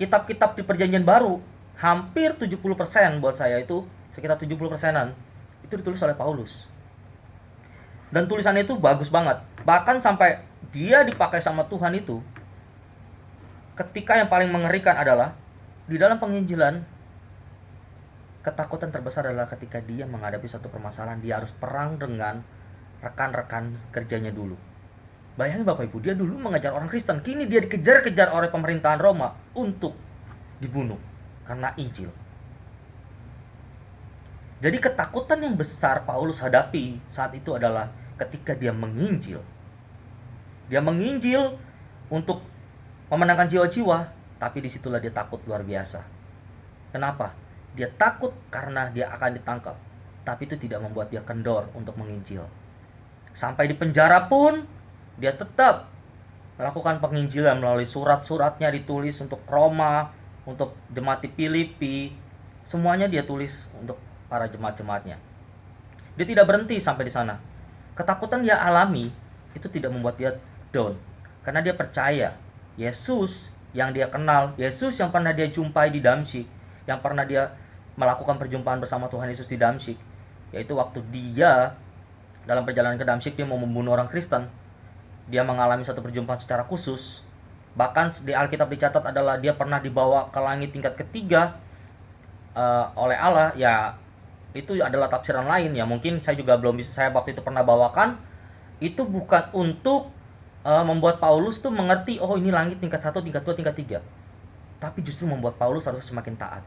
Kitab-kitab di Perjanjian Baru hampir 70% buat saya itu, sekitar 70%-an itu ditulis oleh Paulus. Dan tulisannya itu bagus banget. Bahkan sampai dia dipakai sama Tuhan itu, ketika yang paling mengerikan adalah di dalam penginjilan, ketakutan terbesar adalah ketika dia menghadapi satu permasalahan, dia harus perang dengan rekan-rekan kerjanya dulu. Bayangin Bapak Ibu, dia dulu mengejar orang Kristen, kini dia dikejar-kejar oleh pemerintahan Roma untuk dibunuh karena Injil. Jadi ketakutan yang besar Paulus hadapi saat itu adalah ketika dia menginjil. Dia menginjil untuk memenangkan jiwa-jiwa, tapi disitulah dia takut luar biasa. Kenapa? Dia takut karena dia akan ditangkap, tapi itu tidak membuat dia kendor untuk menginjil. Sampai di penjara pun dia tetap melakukan penginjilan melalui surat-suratnya ditulis untuk Roma, untuk jemaat di Filipi, semuanya dia tulis untuk para jemaat-jemaatnya. Dia tidak berhenti sampai di sana. Ketakutan dia alami itu tidak membuat dia down, karena dia percaya Yesus yang dia kenal, Yesus yang pernah dia jumpai di Damsyik, yang pernah dia melakukan perjumpaan bersama Tuhan Yesus di Damsyik, yaitu waktu dia dalam perjalanan ke Damsyik dia mau membunuh orang Kristen. Dia mengalami satu perjumpaan secara khusus. Bahkan di Alkitab dicatat adalah dia pernah dibawa ke langit tingkat ketiga oleh Allah. Ya, itu adalah tafsiran lain ya. Mungkin saya juga belum bisa, saya waktu itu pernah bawakan. Itu bukan untuk membuat Paulus tuh mengerti, oh ini langit tingkat 1, tingkat 2, tingkat 3. Tapi justru membuat Paulus harus semakin taat.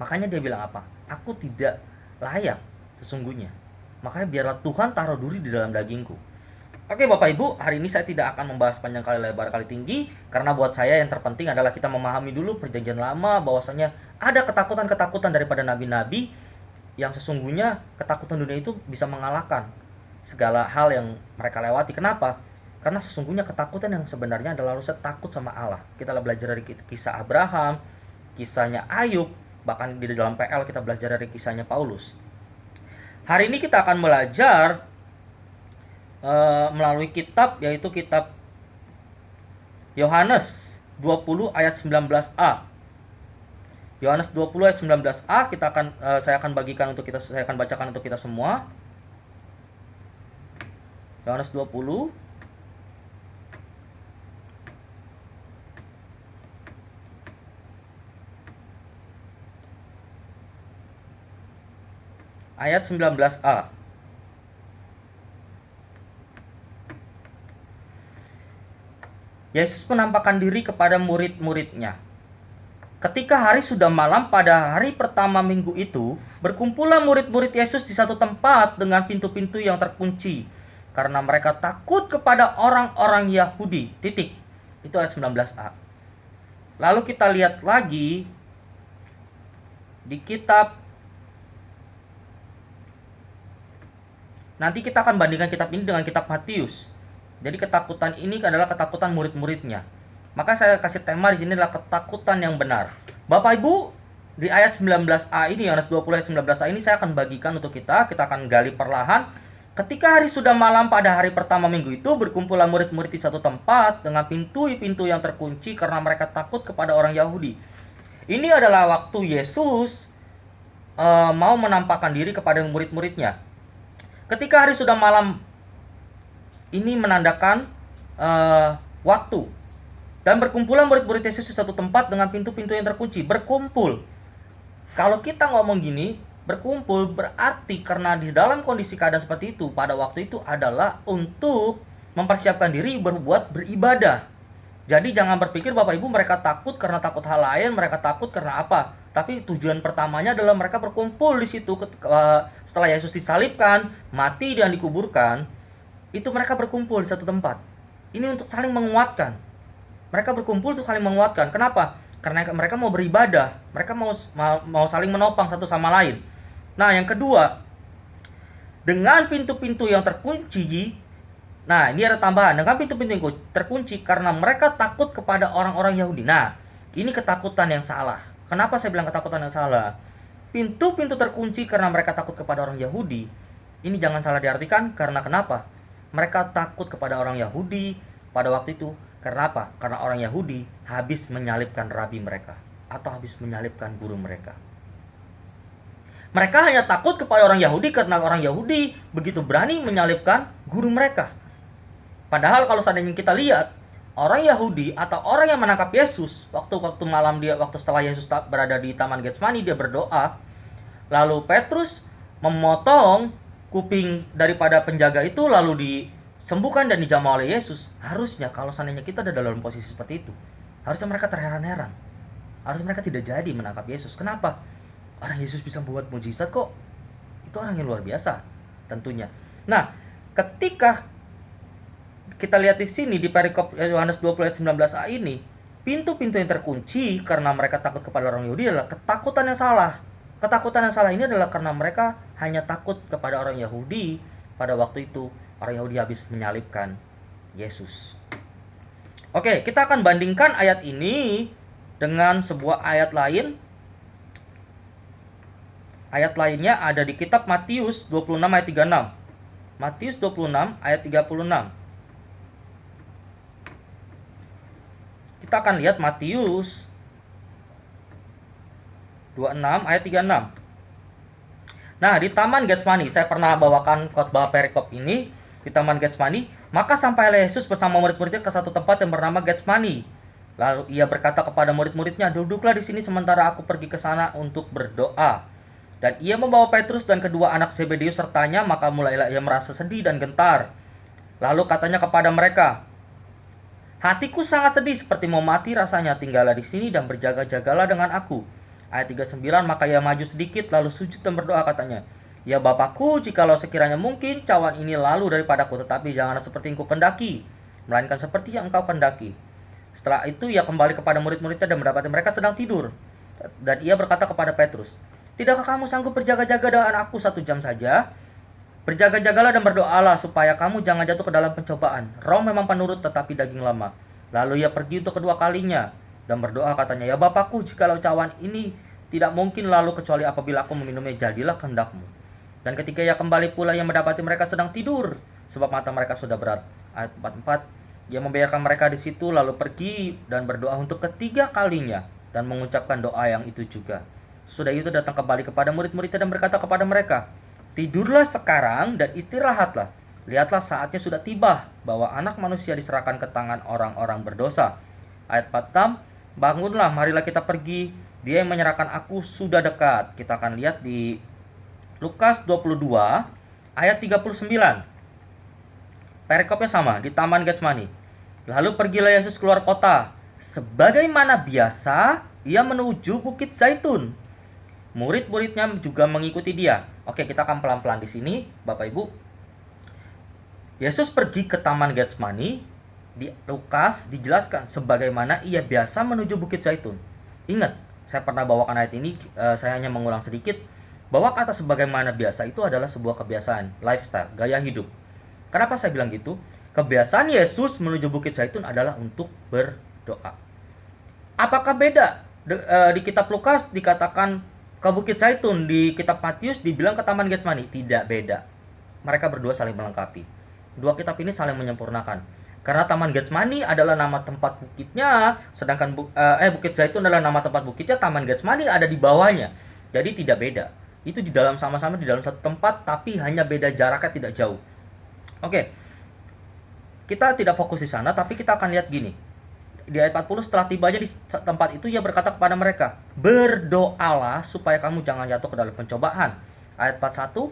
Makanya dia bilang apa? Aku tidak layak sesungguhnya. Makanya biarlah Tuhan taruh duri di dalam dagingku. Oke Bapak Ibu, hari ini saya tidak akan membahas panjang kali lebar kali tinggi, karena buat saya yang terpenting adalah kita memahami dulu perjanjian lama, bahwasanya ada ketakutan-ketakutan daripada nabi-nabi yang sesungguhnya ketakutan dunia itu bisa mengalahkan segala hal yang mereka lewati. Kenapa? Karena sesungguhnya ketakutan yang sebenarnya adalah harusnya takut sama Allah. Kita belajar dari kisah Abraham, kisahnya Ayub, bahkan di dalam PL kita belajar dari kisahnya Paulus. Hari ini kita akan belajar melalui kitab, yaitu kitab Yohanes 20 ayat 19a. Yohanes 20 ayat 19a saya akan bagikan untuk kita, saya akan bacakan untuk kita semua. Yohanes 20 ayat 19a. Yesus menampakkan diri kepada murid-muridnya. Ketika hari sudah malam pada hari pertama minggu itu, berkumpullah murid-murid Yesus di satu tempat dengan pintu-pintu yang terkunci, karena mereka takut kepada orang-orang Yahudi. Titik. Itu ayat 19a. Lalu kita lihat lagi di kitab, nanti kita akan bandingkan kitab ini dengan kitab Matius. Jadi ketakutan ini adalah ketakutan murid-muridnya. Maka saya kasih tema di sini adalah ketakutan yang benar. Bapak Ibu, di ayat 19a ini, Yohanes 20 ayat 19a ini saya akan bagikan untuk kita akan gali perlahan. Ketika hari sudah malam pada hari pertama minggu itu, berkumpullah murid-murid di satu tempat dengan pintu-pintu yang terkunci karena mereka takut kepada orang Yahudi. Ini adalah waktu Yesus mau menampakkan diri kepada murid-muridnya. Ketika hari sudah malam, ini menandakan waktu. Dan berkumpulan murid-murid Yesus di satu tempat dengan pintu-pintu yang terkunci. Berkumpul. Kalau kita ngomong gini, berkumpul berarti karena di dalam kondisi keadaan seperti itu, pada waktu itu adalah untuk mempersiapkan diri beribadah. Jadi jangan berpikir Bapak Ibu mereka takut karena takut hal lain, mereka takut karena apa. Tapi tujuan pertamanya adalah mereka berkumpul di situ setelah Yesus disalibkan, mati dan dikuburkan. Itu mereka berkumpul di satu tempat. Ini untuk saling menguatkan. Mereka berkumpul untuk saling menguatkan. Kenapa? Karena mereka mau beribadah. Mereka mau saling menopang satu sama lain. Nah, yang kedua, dengan pintu-pintu yang terkunci. Nah, ini ada tambahan. Dengan pintu-pintu yang terkunci karena mereka takut kepada orang-orang Yahudi. Nah, ini ketakutan yang salah. Kenapa saya bilang ketakutan yang salah? Pintu-pintu terkunci karena mereka takut kepada orang Yahudi. Ini jangan salah diartikan karena kenapa? Mereka takut kepada orang Yahudi pada waktu itu. Karena apa? Karena orang Yahudi habis menyalibkan rabi mereka. Atau habis menyalibkan guru mereka. Mereka hanya takut kepada orang Yahudi karena orang Yahudi begitu berani menyalibkan guru mereka. Padahal kalau seandainya kita lihat, orang Yahudi atau orang yang menangkap Yesus, waktu malam waktu setelah Yesus berada di Taman Getsemani, dia berdoa. Lalu Petrus memotong kuping daripada penjaga itu lalu disembuhkan dan dijamah oleh Yesus. Harusnya kalau seandainya kita ada dalam posisi seperti itu, harusnya mereka terheran-heran. Harusnya mereka tidak jadi menangkap Yesus. Kenapa? Orang Yesus bisa membuat mujizat kok. Itu orang yang luar biasa tentunya. Nah, ketika kita lihat di sini di perikop Yohanes 20 ayat 19a ini, pintu-pintu yang terkunci karena mereka takut kepada orang Yahudi adalah ketakutan yang salah. Ketakutan yang salah ini adalah karena mereka hanya takut kepada orang Yahudi. Pada waktu itu orang Yahudi habis menyalibkan Yesus. Oke, kita akan bandingkan ayat ini dengan sebuah ayat lain. Ayat lainnya ada di kitab Matius 26 ayat 36. Matius 26 ayat 36. Kita akan lihat Matius 26 ayat 36. Nah, di Taman Getsemani, saya pernah bawakan khotbah perikop ini di Taman Getsemani. Maka sampailah Yesus bersama murid-muridnya ke satu tempat yang bernama Getsemani. Lalu ia berkata kepada murid-muridnya, "Duduklah di sini sementara aku pergi ke sana untuk berdoa." Dan ia membawa Petrus dan kedua anak Zebedeus sertanya, maka mulailah ia merasa sedih dan gentar. Lalu katanya kepada mereka, "Hatiku sangat sedih seperti mau mati rasanya, tinggallah di sini dan berjaga-jagalah dengan aku." Ayat 39, maka ia maju sedikit lalu sujud dan berdoa katanya, "Ya Bapakku, jikalau sekiranya mungkin cawan ini lalu daripadaku, tetapi janganlah seperti yang kukendaki, melainkan seperti yang engkau kendaki." Setelah itu ia kembali kepada murid-muridnya dan mendapati mereka sedang tidur. Dan ia berkata kepada Petrus, "Tidakkah kamu sanggup berjaga-jaga dengan aku 1 jam saja? Berjaga-jagalah dan berdoalah supaya kamu jangan jatuh ke dalam pencobaan. Roh memang penurut tetapi daging lemah." Lalu ia pergi untuk kedua kalinya dan berdoa katanya, "Ya Bapakku, jikalau cawan ini tidak mungkin lalu kecuali apabila aku meminumnya, jadilah kehendakmu." Dan ketika ia kembali pula, ia mendapati mereka sedang tidur, sebab mata mereka sudah berat. Ayat 44, ia membiarkan mereka di situ, lalu pergi dan berdoa untuk ketiga kalinya, dan mengucapkan doa yang itu juga. Sudah itu datang kembali kepada murid-muridnya dan berkata kepada mereka, "Tidurlah sekarang dan istirahatlah. Lihatlah saatnya sudah tiba, bahwa anak manusia diserahkan ke tangan orang-orang berdosa." Ayat 46, "Bangunlah, marilah kita pergi. Dia yang menyerahkan aku sudah dekat." Kita akan lihat di Lukas 22 ayat 39. Perikopnya sama, di Taman Getsemani. "Lalu pergilah Yesus keluar kota. Sebagaimana biasa, ia menuju Bukit Zaitun. Murid-muridnya juga mengikuti dia." Oke, kita akan pelan-pelan di sini, Bapak Ibu. Yesus pergi ke Taman Getsemani. Di Lukas dijelaskan sebagaimana ia biasa menuju Bukit Zaitun. Ingat, saya pernah bawakan ayat ini, saya hanya mengulang sedikit, bahwa kata sebagaimana biasa itu adalah sebuah kebiasaan, lifestyle, gaya hidup. Kenapa saya bilang gitu? Kebiasaan Yesus menuju Bukit Zaitun adalah untuk berdoa. Apakah beda? Di kitab Lukas dikatakan ke Bukit Zaitun, di kitab Matius dibilang ke Taman Getsemani. Tidak beda. Mereka berdua saling melengkapi. Dua kitab ini saling menyempurnakan. Karena Taman Getsemani adalah nama tempat bukitnya, sedangkan Bukit Zaitun adalah nama tempat bukitnya, Taman Getsemani ada di bawahnya. Jadi tidak beda. Itu di dalam sama-sama di dalam satu tempat, tapi hanya beda jaraknya tidak jauh. Oke. Kita tidak fokus di sana, tapi kita akan lihat gini. Di ayat 40, setelah tibanya di tempat itu, ia berkata kepada mereka, "Berdoalah supaya kamu jangan jatuh ke dalam pencobaan." Ayat 41,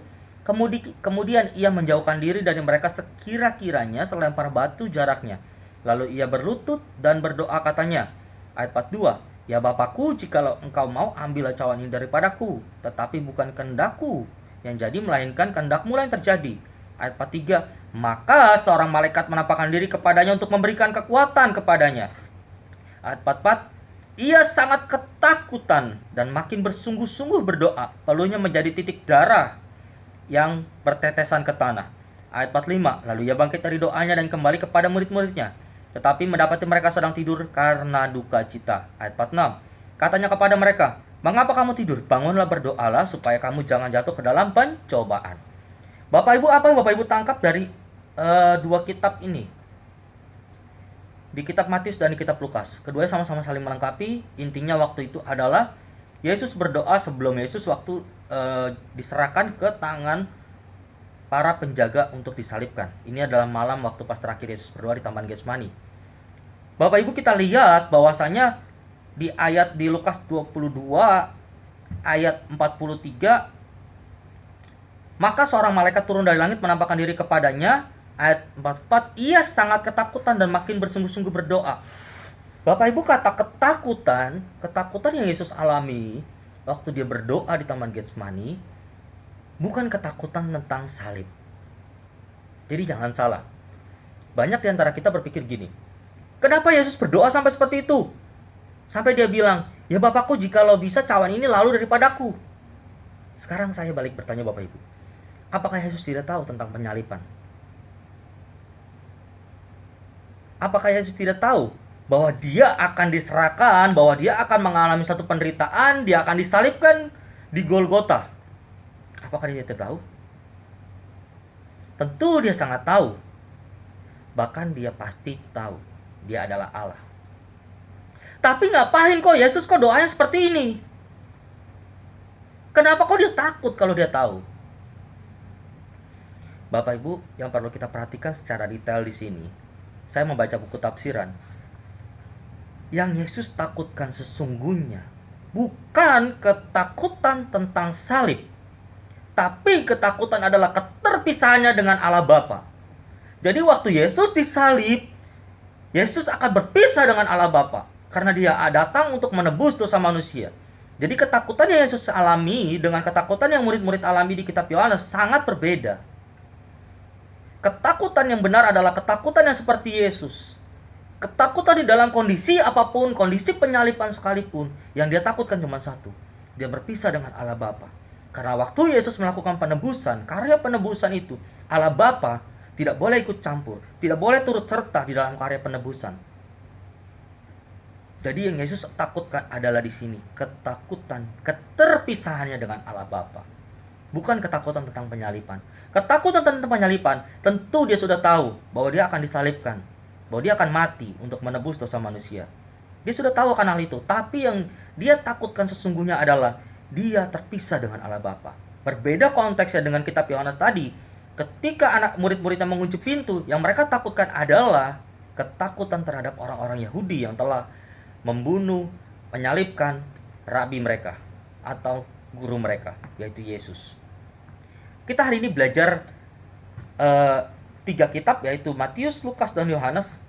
kemudian ia menjauhkan diri dari mereka sekira-kiranya selempar batu jaraknya. Lalu ia berlutut dan berdoa katanya. Ayat 42, "Ya Bapakku, jikalau engkau mau, ambillah cawan ini daripadaku, tetapi bukan kehendakku yang jadi, melainkan kehendakmu yang terjadi." Ayat 43, "Maka seorang malaikat menampakkan diri kepadanya untuk memberikan kekuatan kepadanya." Ayat 44, "Ia sangat ketakutan dan makin bersungguh-sungguh berdoa, palunya menjadi titik darah yang bertetesan ke tanah." Ayat 45, "Lalu ia bangkit dari doanya dan kembali kepada murid-muridnya, tetapi mendapati mereka sedang tidur karena duka cita." Ayat 46, katanya kepada mereka, "Mengapa kamu tidur? Bangunlah, berdoalah supaya kamu jangan jatuh ke dalam pencobaan." Bapak Ibu, apa yang Bapak Ibu tangkap dari dua kitab ini? Di kitab Matius dan di kitab Lukas, keduanya sama-sama saling melengkapi. Intinya waktu itu adalah Yesus berdoa sebelum Yesus waktu diserahkan ke tangan para penjaga untuk disalibkan. Ini adalah malam waktu pas terakhir Yesus berdoa di Taman Getsemani. Bapak Ibu, kita lihat bahwasanya di ayat di Lukas 22 ayat 43, "Maka seorang malaikat turun dari langit menampakkan diri kepadanya." Ayat 44, "Ia sangat ketakutan dan makin bersungguh-sungguh berdoa." Bapak Ibu, kata ketakutan yang Yesus alami waktu dia berdoa di Taman Getsemani bukan ketakutan tentang salib. Jadi jangan salah. Banyak di antara kita berpikir gini, kenapa Yesus berdoa sampai seperti itu? Sampai dia bilang, "Ya Bapakku, jikalau bisa cawan ini lalu daripadaku." Sekarang saya balik bertanya Bapak Ibu, apakah Yesus tidak tahu tentang penyaliban? Apakah Yesus tidak tahu bahwa dia akan diserahkan, bahwa dia akan mengalami satu penderitaan, dia akan disalibkan di Golgota? Apakah dia tidak tahu? Tentu dia sangat tahu. Bahkan dia pasti tahu dia adalah Allah. Tapi ngapain kok Yesus kok doanya seperti ini? Kenapa kok dia takut kalau dia tahu? Bapak Ibu, yang perlu kita perhatikan secara detail di sini, saya membaca buku tafsiran. Yang Yesus takutkan sesungguhnya bukan ketakutan tentang salib, tapi ketakutan adalah keterpisahannya dengan Allah Bapa. Jadi waktu Yesus disalib, Yesus akan berpisah dengan Allah Bapa karena dia datang untuk menebus dosa manusia. Jadi ketakutan yang Yesus alami dengan ketakutan yang murid-murid alami di kitab Yohanes sangat berbeda. Ketakutan yang benar adalah ketakutan yang seperti Yesus. Ketakutan di dalam kondisi apapun, kondisi penyaliban sekalipun, yang dia takutkan cuma satu. Dia berpisah dengan Allah Bapa. Karena waktu Yesus melakukan penebusan, karya penebusan itu, Allah Bapa tidak boleh ikut campur, tidak boleh turut serta di dalam karya penebusan. Jadi yang Yesus takutkan adalah di sini, ketakutan, keterpisahannya dengan Allah Bapa. Bukan ketakutan tentang penyaliban. Ketakutan tentang penyaliban, tentu dia sudah tahu bahwa dia akan disalibkan, bahwa dia akan mati untuk menebus dosa manusia. Dia sudah tahu akan hal itu. Tapi yang dia takutkan sesungguhnya adalah dia terpisah dengan Allah Bapa. Berbeda konteksnya dengan kitab Yohanes tadi. Ketika anak murid-muridnya mengunci pintu, yang mereka takutkan adalah ketakutan terhadap orang-orang Yahudi yang telah membunuh, menyalibkan rabi mereka atau guru mereka, yaitu Yesus. Kita hari ini belajar 3 kitab, yaitu Matius, Lukas, dan Yohanes.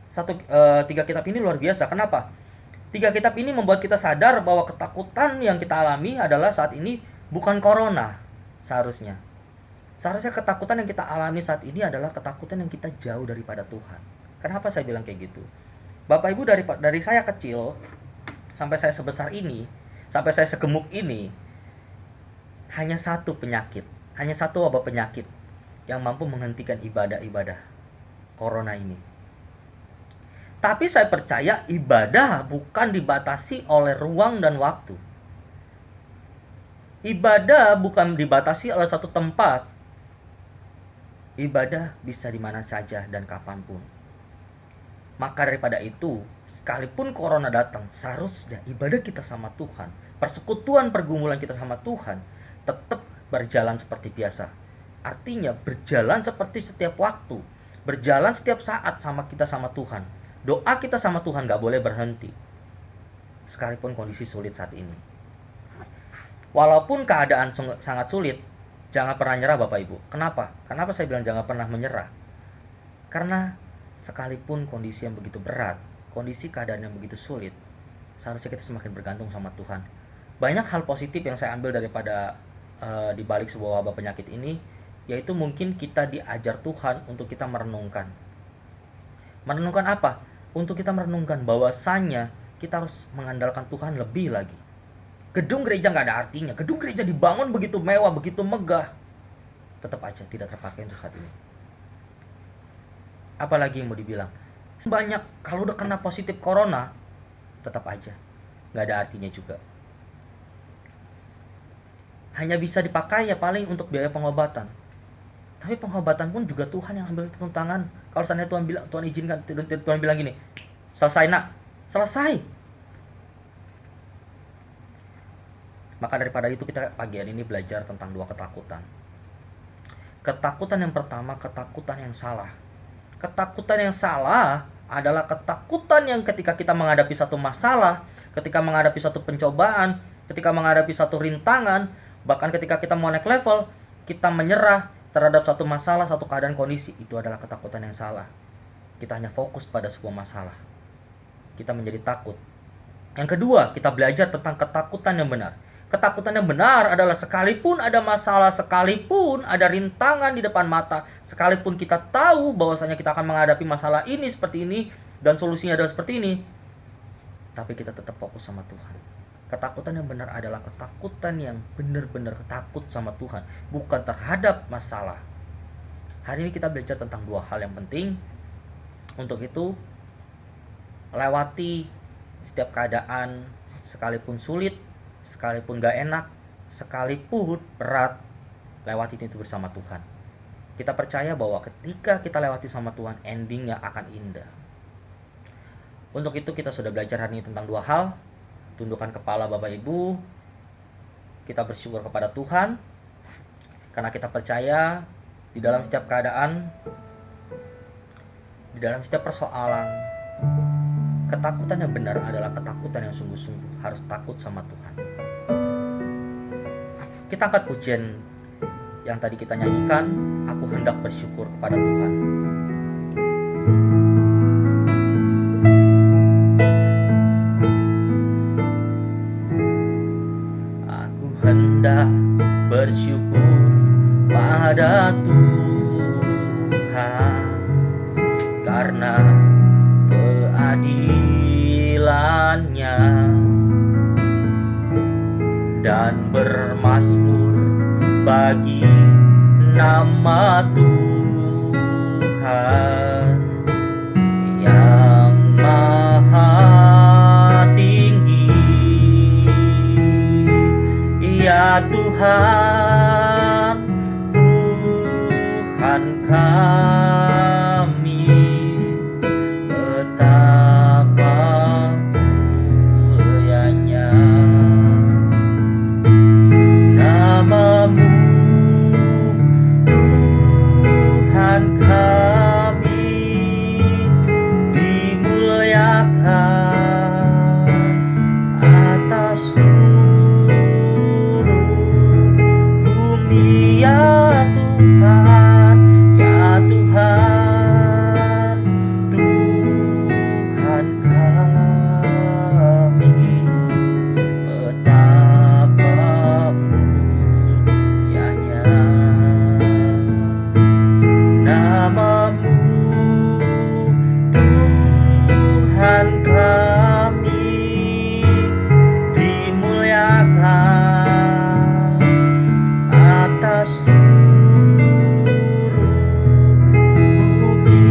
3 kitab ini luar biasa. Kenapa? 3 kitab ini membuat kita sadar bahwa ketakutan yang kita alami adalah saat ini bukan corona. Seharusnya ketakutan yang kita alami saat ini adalah ketakutan yang kita jauh daripada Tuhan. Kenapa saya bilang kayak gitu? Bapak Ibu, dari saya kecil sampai saya sebesar ini, sampai saya segemuk ini, hanya satu penyakit, hanya satu wabah penyakit yang mampu menghentikan ibadah-ibadah corona ini. Tapi saya percaya ibadah bukan dibatasi oleh ruang dan waktu. Ibadah bukan dibatasi oleh satu tempat. Ibadah bisa di mana saja dan kapanpun. Maka daripada itu, sekalipun corona datang, seharusnya ibadah kita sama Tuhan, persekutuan pergumulan kita sama Tuhan, tetap berjalan seperti biasa. Artinya berjalan seperti setiap waktu, berjalan setiap saat sama kita sama Tuhan. Doa kita sama Tuhan gak boleh berhenti, sekalipun kondisi sulit saat ini. Walaupun keadaan sangat sulit, jangan pernah nyerah Bapak Ibu. Kenapa? Kenapa saya bilang jangan pernah menyerah? Karena sekalipun kondisi yang begitu berat, kondisi keadaan yang begitu sulit, seharusnya kita semakin bergantung sama Tuhan. Banyak hal positif yang saya ambil daripada di balik sebuah wabah penyakit ini, yaitu mungkin kita diajar Tuhan untuk kita merenungkan. Merenungkan apa? Untuk kita merenungkan bahwasannya kita harus mengandalkan Tuhan lebih lagi. Gedung gereja gak ada artinya. Gedung gereja dibangun begitu mewah, begitu megah, tetap aja tidak terpakai untuk saat ini. Apalagi yang mau dibilang, banyak kalau udah kena positif corona, tetap aja gak ada artinya juga. Hanya bisa dipakai ya paling untuk biaya pengobatan. Tapi pengobatan pun juga Tuhan yang ambil turun tangan. Kalau seandainya Tuhan izinkan, Tuhan bilang gini, selesai nak, selesai. Maka daripada itu kita pagi hari ini belajar tentang 2 ketakutan. Ketakutan yang pertama, ketakutan yang salah. Ketakutan yang salah adalah ketakutan yang ketika kita menghadapi satu masalah, ketika menghadapi satu pencobaan, ketika menghadapi satu rintangan, bahkan ketika kita mau naik level, kita menyerah terhadap satu masalah, satu keadaan kondisi. Itu adalah ketakutan yang salah. Kita hanya fokus pada sebuah masalah, kita menjadi takut. Yang kedua, kita belajar tentang ketakutan yang benar. Ketakutan yang benar adalah sekalipun ada masalah, sekalipun ada rintangan di depan mata, sekalipun kita tahu bahwasanya kita akan menghadapi masalah ini seperti ini dan solusinya adalah seperti ini, tapi kita tetap fokus sama Tuhan. Ketakutan yang benar adalah ketakutan yang benar-benar takut sama Tuhan, bukan terhadap masalah. Hari ini kita belajar tentang 2 hal yang penting. Untuk itu, lewati setiap keadaan, sekalipun sulit, sekalipun gak enak, sekalipun berat, lewati itu bersama Tuhan. Kita percaya bahwa ketika kita lewati sama Tuhan, endingnya akan indah. Untuk itu kita sudah belajar hari ini tentang 2 hal. Tundukkan kepala Bapak Ibu. Kita bersyukur kepada Tuhan karena kita percaya di dalam setiap keadaan, di dalam setiap persoalan, ketakutan yang benar adalah ketakutan yang sungguh-sungguh, harus takut sama Tuhan. Kita angkat pujian yang tadi kita nyanyikan, aku hendak bersyukur kepada Tuhan. Aku hendak bersyukur pada Tuhan karena keadilannya, dan bermazmur bagi nama Tuhan yang maha tinggi. Ya Tuhan, Tuhan kami, betapa mulianya nama-Mu, Tuhan kami, dimuliakan atas seluruh bumi. Ya Tuhan, ya Tuhan, Tuhan kami, betapa mulianya nama-Mu, Tuhan kami, dimuliakan atas seluruh bumi.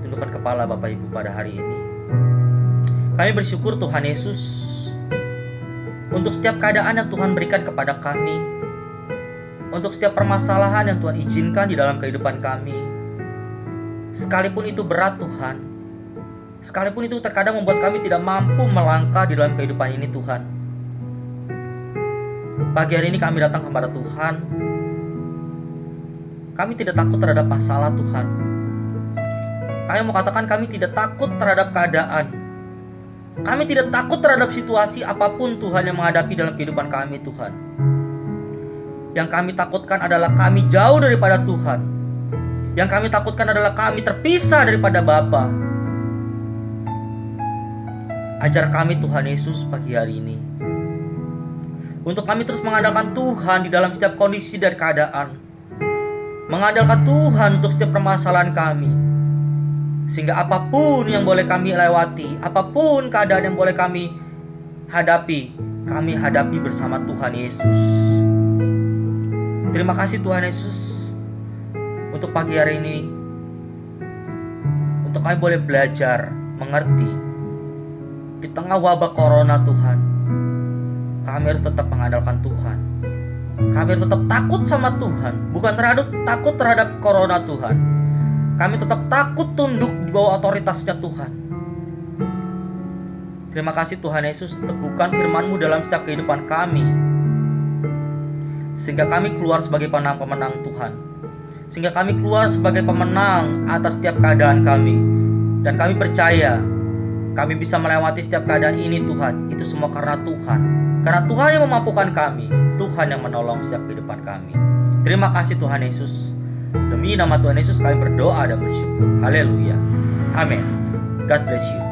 Tundukkan kepala Bapak Ibu pada hari ini. Kami bersyukur Tuhan Yesus untuk setiap keadaan yang Tuhan berikan kepada kami, untuk setiap permasalahan yang Tuhan izinkan di dalam kehidupan kami. Sekalipun itu berat Tuhan, sekalipun itu terkadang membuat kami tidak mampu melangkah di dalam kehidupan ini Tuhan. Pagi hari ini kami datang kepada Tuhan. Kami tidak takut terhadap masalah Tuhan. Kami mau katakan kami tidak takut terhadap keadaan. Kami tidak takut terhadap situasi apapun Tuhan yang menghadapi dalam kehidupan kami Tuhan. Yang kami takutkan adalah kami jauh daripada Tuhan. Yang kami takutkan adalah kami terpisah daripada Bapa. Ajar kami Tuhan Yesus pagi hari ini, untuk kami terus mengandalkan Tuhan di dalam setiap kondisi dan keadaan. Mengandalkan Tuhan untuk setiap permasalahan kami, sehingga apapun yang boleh kami lewati, apapun keadaan yang boleh kami hadapi bersama Tuhan Yesus. Terima kasih Tuhan Yesus untuk pagi hari ini, untuk kami boleh belajar, mengerti. Di tengah wabah corona Tuhan, kami harus tetap mengandalkan Tuhan. Kami harus tetap takut sama Tuhan, bukan takut terhadap corona Tuhan. Kami tetap takut tunduk di bawah otoritasnya Tuhan. Terima kasih Tuhan Yesus, teguhkan firman-Mu dalam setiap kehidupan kami, sehingga kami keluar sebagai pemenang-pemenang Tuhan. Sehingga kami keluar sebagai pemenang atas setiap keadaan kami. Dan kami percaya kami bisa melewati setiap keadaan ini Tuhan. Itu semua karena Tuhan. Karena Tuhan yang memampukan kami, Tuhan yang menolong setiap kehidupan kami. Terima kasih Tuhan Yesus. Demi nama Tuhan Yesus kami berdoa dan bersyukur. Haleluya. Amin. God bless you.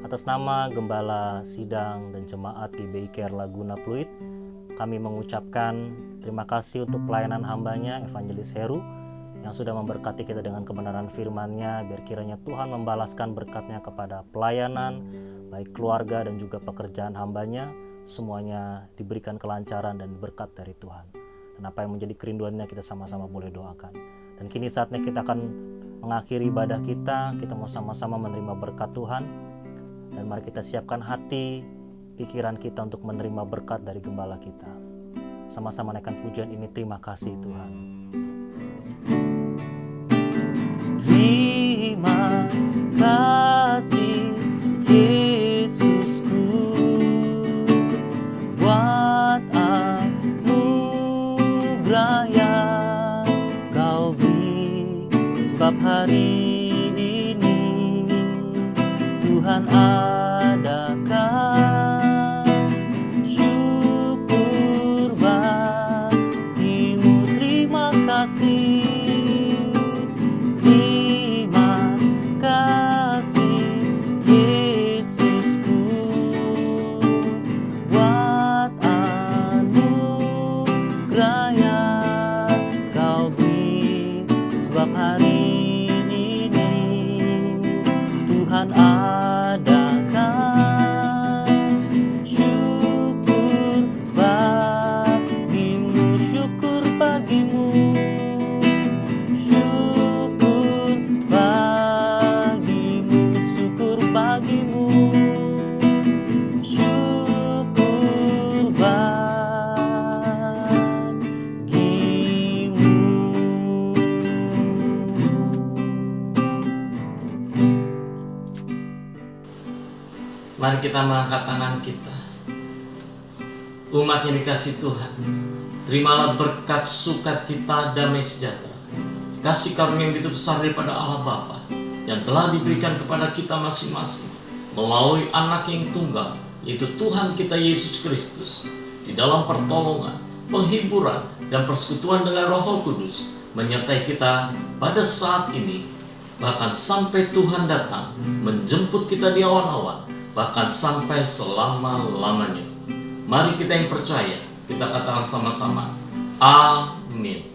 Atas nama Gembala Sidang dan Jemaat GBI Care Laguna Pluit, kami mengucapkan terima kasih untuk pelayanan hambanya Evangelis Heru yang sudah memberkati kita dengan kebenaran firman-Nya. Biar kiranya Tuhan membalaskan berkat-Nya kepada pelayanan, baik keluarga dan juga pekerjaan hambanya. Semuanya diberikan kelancaran dan berkat dari Tuhan. Dan apa yang menjadi kerinduannya kita sama-sama boleh doakan. Dan kini saatnya kita akan mengakhiri ibadah kita mau sama-sama menerima berkat Tuhan. Dan mari kita siapkan hati, pikiran kita untuk menerima berkat dari Gembala kita. Sama-sama naikkan pujian ini, terima kasih Tuhan. Terima kasih Yesusku buat anugerah yang Kau beri, sebab hari ini Tuhan adakan syukur bagimu. Terima kasih, terima kasih Yesusku buat anugerah yang Kau beri, sebab hari ini Tuhan adakan syukur bagimu, syukur bagimu, syukur bagimu, syukur bagimu, syukur bagimu. Mari kita mengangkat tangan kita. Umat yang dikasih Tuhan, terimalah berkat sukacita damai sejahtera, kasih karunia yang begitu besar daripada Allah Bapa yang telah diberikan kepada kita masing-masing melalui anak yang tunggal, yaitu Tuhan kita Yesus Kristus, di dalam pertolongan, penghiburan, dan persekutuan dengan Roh Kudus menyertai kita pada saat ini, bahkan sampai Tuhan datang menjemput kita di awan-awan, bahkan sampai selama-lamanya. Mari kita yang percaya, kita katakan sama-sama, amin.